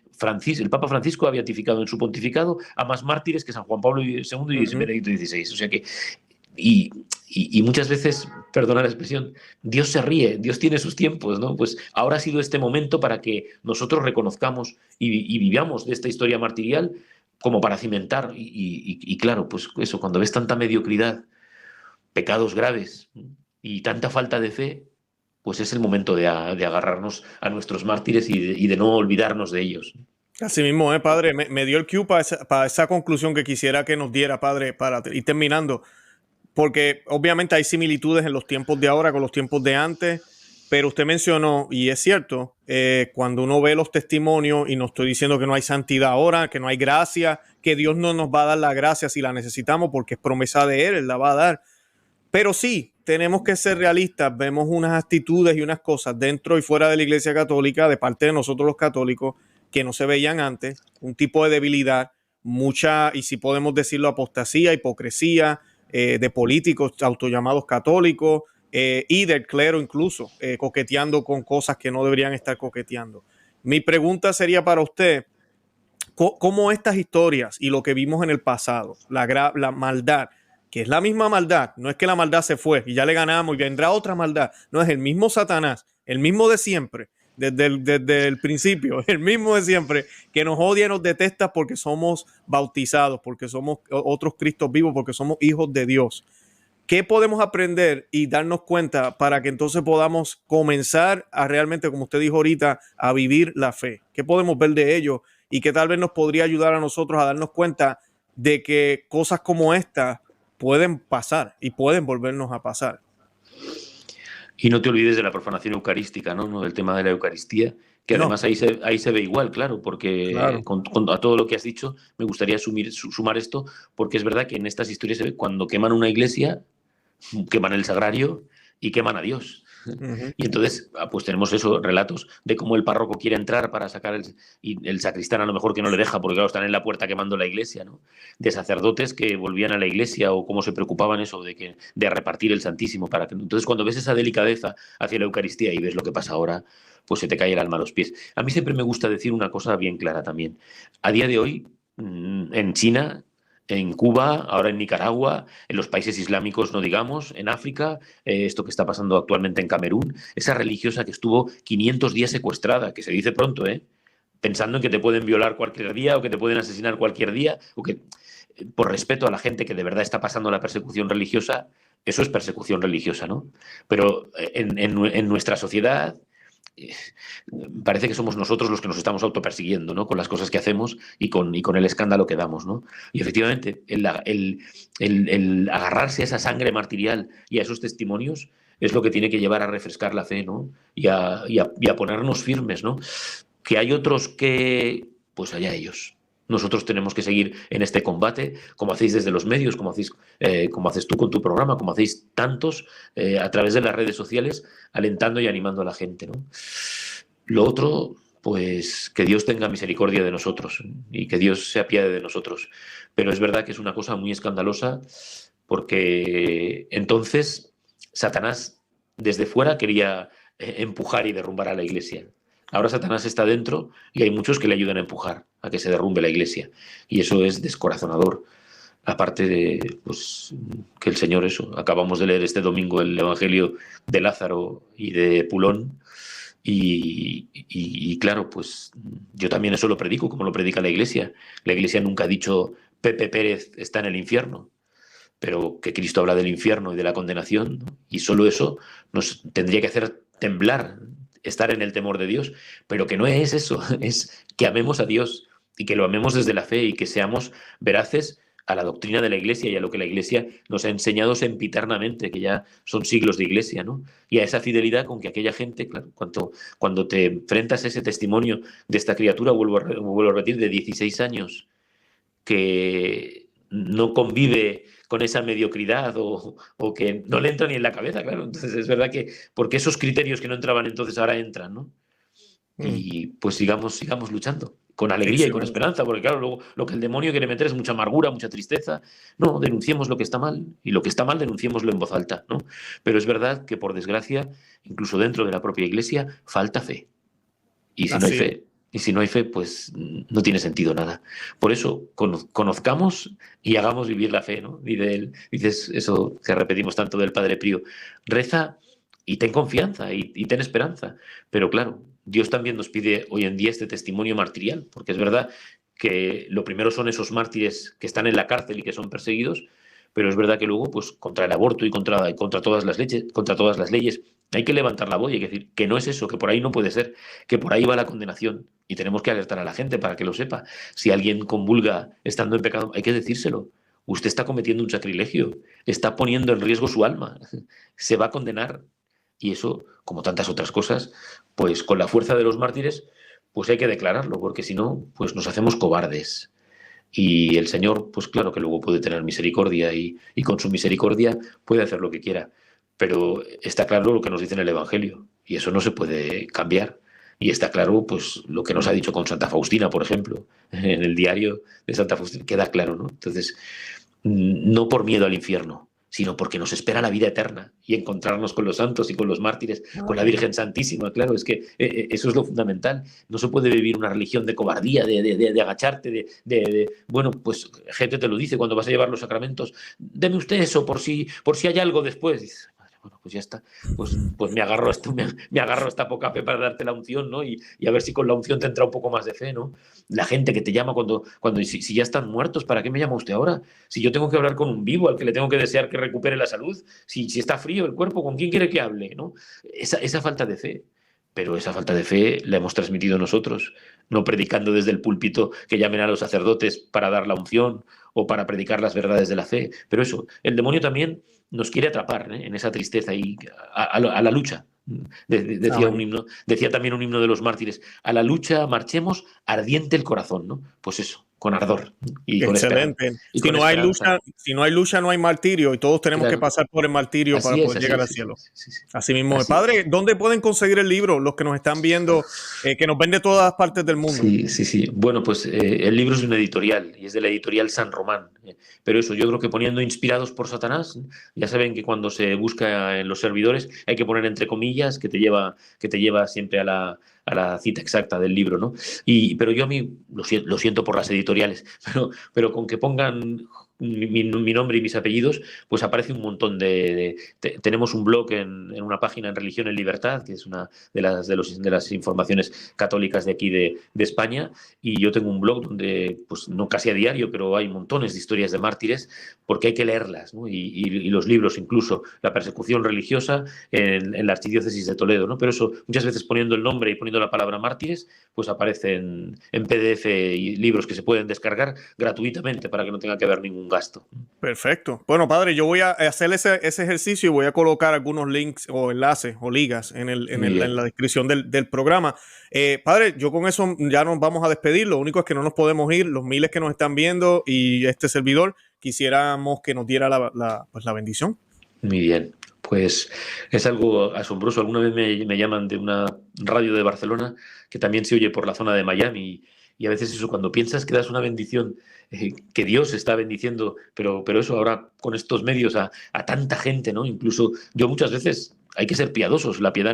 El Papa Francisco ha beatificado en su pontificado a más mártires que San Juan Pablo II y Benedicto XVI. O sea que, y muchas veces, perdona la expresión, Dios se ríe, Dios tiene sus tiempos, ¿no? Pues ahora ha sido este momento para que nosotros reconozcamos y vivamos de esta historia martirial como para cimentar. Y claro, pues eso, cuando ves tanta mediocridad, pecados graves y tanta falta de fe, pues es el momento de agarrarnos a nuestros mártires y de no olvidarnos de ellos. Así mismo, padre, me dio el cue para esa conclusión que quisiera que nos diera, padre, para ir terminando, porque obviamente hay similitudes en los tiempos de ahora con los tiempos de antes, pero usted mencionó, y es cierto, cuando uno ve los testimonios, y no estoy diciendo que no hay santidad ahora, que no hay gracia, que Dios no nos va a dar la gracia si la necesitamos, porque es promesa de Él la va a dar. Pero sí, tenemos que ser realistas, vemos unas actitudes y unas cosas dentro y fuera de la Iglesia Católica, de parte de nosotros los católicos, que no se veían antes, un tipo de debilidad, mucha, y si podemos decirlo, apostasía, hipocresía, de políticos autollamados católicos, y del clero incluso, coqueteando con cosas que no deberían estar coqueteando. Mi pregunta sería para usted, ¿cómo estas historias y lo que vimos en el pasado, la maldad, que es la misma maldad, no es que la maldad se fue y ya le ganamos y vendrá otra maldad, no, es el mismo Satanás, el mismo de siempre, desde el principio, el mismo de siempre, que nos odia y nos detesta porque somos bautizados, porque somos otros Cristos vivos, porque somos hijos de Dios? ¿Qué podemos aprender y darnos cuenta para que entonces podamos comenzar a realmente, como usted dijo ahorita, a vivir la fe? ¿Qué podemos ver de ello? Y que tal vez nos podría ayudar a nosotros a darnos cuenta de que cosas como esta pueden pasar y pueden volvernos a pasar. Y no te olvides de la profanación eucarística, ¿no? Del tema de la Eucaristía, que además ahí se ve igual, claro, porque claro. A todo lo que has dicho me gustaría sumar esto, porque es verdad que en estas historias se ve cuando queman una iglesia, queman el sagrario y queman a Dios. Y entonces, pues tenemos esos relatos de cómo el párroco quiere entrar para sacar y el sacristán a lo mejor que no le deja, porque claro, están en la puerta quemando la iglesia, ¿no? De sacerdotes que volvían a la iglesia o cómo se preocupaban eso de repartir el Santísimo. Entonces, cuando ves esa delicadeza hacia la Eucaristía y ves lo que pasa ahora, pues se te cae el alma a los pies. A mí siempre me gusta decir una cosa bien clara también. A día de hoy, en China, en Cuba, ahora en Nicaragua, en los países islámicos, no digamos, en África, esto que está pasando actualmente en Camerún, esa religiosa que estuvo 500 días secuestrada, que se dice pronto, pensando en que te pueden violar cualquier día o que te pueden asesinar cualquier día, o que por respeto a la gente que de verdad está pasando la persecución religiosa, eso es persecución religiosa, ¿no? Pero en nuestra sociedad parece que somos nosotros los que nos estamos autopersiguiendo, ¿no? Con las cosas que hacemos y con el escándalo que damos, ¿no? Y efectivamente, el agarrarse a esa sangre martirial y a esos testimonios es lo que tiene que llevar a refrescar la fe, ¿no? Y a ponernos firmes, ¿no? Que hay otros que, pues allá ellos. Nosotros tenemos que seguir en este combate, como hacéis desde los medios, como haces tú con tu programa, como hacéis tantos a través de las redes sociales, alentando y animando a la gente, ¿no? Lo otro, pues que Dios tenga misericordia de nosotros y que Dios se apiade de nosotros. Pero es verdad que es una cosa muy escandalosa porque entonces Satanás desde fuera quería empujar y derrumbar a la iglesia. Ahora Satanás está dentro y hay muchos que le ayudan a empujar a que se derrumbe la iglesia. Y eso es descorazonador. Aparte de pues, que el Señor, eso, acabamos de leer este domingo el Evangelio de Lázaro y de Pulón. Y claro, pues yo también eso lo predico, como lo predica la iglesia. La iglesia nunca ha dicho Pepe Pérez está en el infierno, pero que Cristo habla del infierno y de la condenación, ¿no? Y solo eso nos tendría que hacer temblar, estar en el temor de Dios, pero que no es eso, es que amemos a Dios y que lo amemos desde la fe y que seamos veraces a la doctrina de la Iglesia y a lo que la Iglesia nos ha enseñado sempiternamente, que ya son siglos de Iglesia, ¿no? Y a esa fidelidad con que aquella gente, claro, cuando te enfrentas a ese testimonio de esta criatura, vuelvo a repetir, de 16 años, que no convive con esa mediocridad o que no le entra ni en la cabeza, claro. Entonces es verdad que, porque esos criterios que no entraban entonces ahora entran, ¿no? Y pues sigamos luchando, con alegría y con Excelente. esperanza, porque claro, luego lo que el demonio quiere meter es mucha amargura, mucha tristeza. No, denunciemos lo que está mal y lo que está mal denunciémoslo en voz alta, ¿no? Pero es verdad que por desgracia, incluso dentro de la propia iglesia, falta fe. Y si no hay Así es. fe, y si no hay fe, pues no tiene sentido nada. Por eso, conozcamos y hagamos vivir la fe, ¿no? Dices eso que repetimos tanto del Padre Pío. Reza y ten confianza y ten esperanza. Pero claro, Dios también nos pide hoy en día este testimonio martirial, porque es verdad que lo primero son esos mártires que están en la cárcel y que son perseguidos, pero es verdad que luego, pues contra el aborto y contra todas las leyes, hay que levantar la voz y hay que decir que no es eso, que por ahí no puede ser, que por ahí va la condenación. Y tenemos que alertar a la gente para que lo sepa. Si alguien convulga estando en pecado, hay que decírselo. Usted está cometiendo un sacrilegio, está poniendo en riesgo su alma, se va a condenar. Y eso, como tantas otras cosas, pues con la fuerza de los mártires, pues hay que declararlo, porque si no, pues nos hacemos cobardes. Y el Señor, pues claro que luego puede tener misericordia y con su misericordia puede hacer lo que quiera. Pero está claro lo que nos dice en el Evangelio y eso no se puede cambiar. Y está claro, pues, lo que nos ha dicho con Santa Faustina, por ejemplo, en el diario de Santa Faustina, queda claro, ¿no? Entonces, no por miedo al infierno, sino porque nos espera la vida eterna y encontrarnos con los santos y con los mártires, con la Virgen Santísima. Claro, es que eso es lo fundamental. No se puede vivir una religión de cobardía, de agacharte, bueno, pues gente te lo dice cuando vas a llevar los sacramentos, deme usted eso por si hay algo después. Dices, bueno, pues ya está, pues me agarro a esta poca fe para darte la unción, ¿no? Y a ver si con la unción te entra un poco más de fe, ¿no? La gente que te llama cuando si ya están muertos, ¿para qué me llama usted ahora? Si yo tengo que hablar con un vivo al que le tengo que desear que recupere la salud, si está frío el cuerpo, ¿con quién quiere que hable? ¿No? Esa falta de fe. Pero esa falta de fe la hemos transmitido nosotros, no predicando desde el púlpito que llamen a los sacerdotes para dar la unción o para predicar las verdades de la fe. Pero eso, el demonio también nos quiere atrapar, ¿eh? En esa tristeza y a la lucha. Decía también un himno de los mártires, a la lucha marchemos, ardiente el corazón, ¿no? Pues eso, con ardor y con esperanza. Excelente. Y Si con no hay esperanza. lucha, si no hay lucha, no hay martirio y todos tenemos que Claro. pasar por el martirio para poder Así llegar al es, sí, cielo. sí, sí. Así mismo. Así es. Padre, ¿dónde pueden conseguir el libro los que nos están viendo, que nos ven de todas partes del mundo? Sí, sí, sí. Bueno, pues el libro es de una editorial y es de la editorial San Román. Pero eso, yo creo que poniendo inspirados por Satanás, ya saben que cuando se busca en los servidores hay que poner entre comillas que te lleva siempre a la cita exacta del libro, ¿no? Pero yo a mí lo siento por las editoriales, pero con que pongan mi nombre y mis apellidos, pues aparece un montón tenemos un blog en una página en Religión en Libertad, que es una de las informaciones católicas de aquí de España, y yo tengo un blog donde, pues no casi a diario, pero hay montones de historias de mártires, porque hay que leerlas, ¿no? Y los libros, incluso la persecución religiosa en la Archidiócesis de Toledo, ¿no? Pero eso, muchas veces poniendo el nombre y poniendo la palabra mártires, pues aparecen en PDF y libros que se pueden descargar gratuitamente para que no tenga que haber ningún gasto. Perfecto. Bueno, padre, yo voy a hacer ese ejercicio y voy a colocar algunos links o enlaces o ligas en la descripción del programa. Padre, yo con eso ya nos vamos a despedir. Lo único es que no nos podemos ir. Los miles que nos están viendo y este servidor, quisiéramos que nos diera la bendición. Muy bien. Pues es algo asombroso. Alguna vez me llaman de una radio de Barcelona que también se oye por la zona de Miami, y a veces eso, cuando piensas que das una bendición, que Dios está bendiciendo, pero eso ahora con estos medios a tanta gente, ¿no? Incluso yo muchas veces hay que ser piadosos, la piedad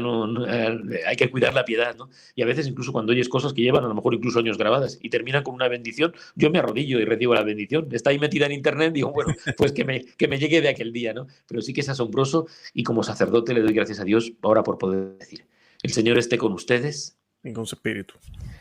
hay que cuidar la piedad, ¿no? Y a veces incluso cuando oyes cosas que llevan a lo mejor incluso años grabadas y terminan con una bendición, yo me arrodillo y recibo la bendición. Está ahí metida en internet, digo, bueno, pues que me llegue de aquel día, ¿no? Pero sí que es asombroso, y como sacerdote le doy gracias a Dios ahora por poder decir: el Señor esté con ustedes. Y con su espíritu.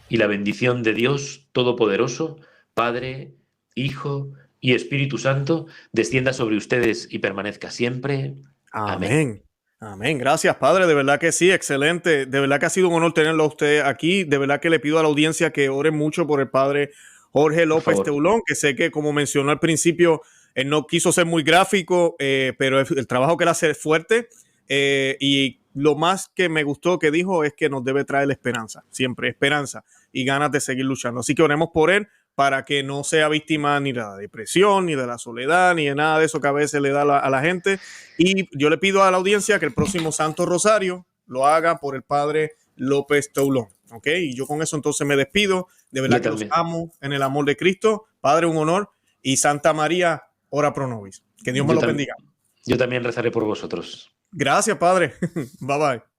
Y la bendición de Dios Todopoderoso, Padre, Hijo y Espíritu Santo, descienda sobre ustedes y permanezca siempre. Amén. Amén. Gracias, padre. De verdad que sí, excelente. De verdad que ha sido un honor tenerlo a usted aquí. De verdad que le pido a la audiencia que ore mucho por el padre Jorge López Teulón, que sé que, como mencionó al principio, él no quiso ser muy gráfico, pero el trabajo que él hace es fuerte. Y lo más que me gustó que dijo es que nos debe traer la esperanza, siempre esperanza y ganas de seguir luchando. Así que oremos por él para que no sea víctima ni de la depresión, ni de la soledad, ni de nada de eso que a veces le da a la gente. Y yo le pido a la audiencia que el próximo Santo Rosario lo haga por el padre López Teulón. ¿Ok? Y yo con eso entonces me despido. De verdad que los amo en el amor de Cristo. Padre, un honor. Y Santa María, ora pro nobis. Que Dios me lo bendiga. Yo también rezaré por vosotros. Gracias, padre. Bye bye.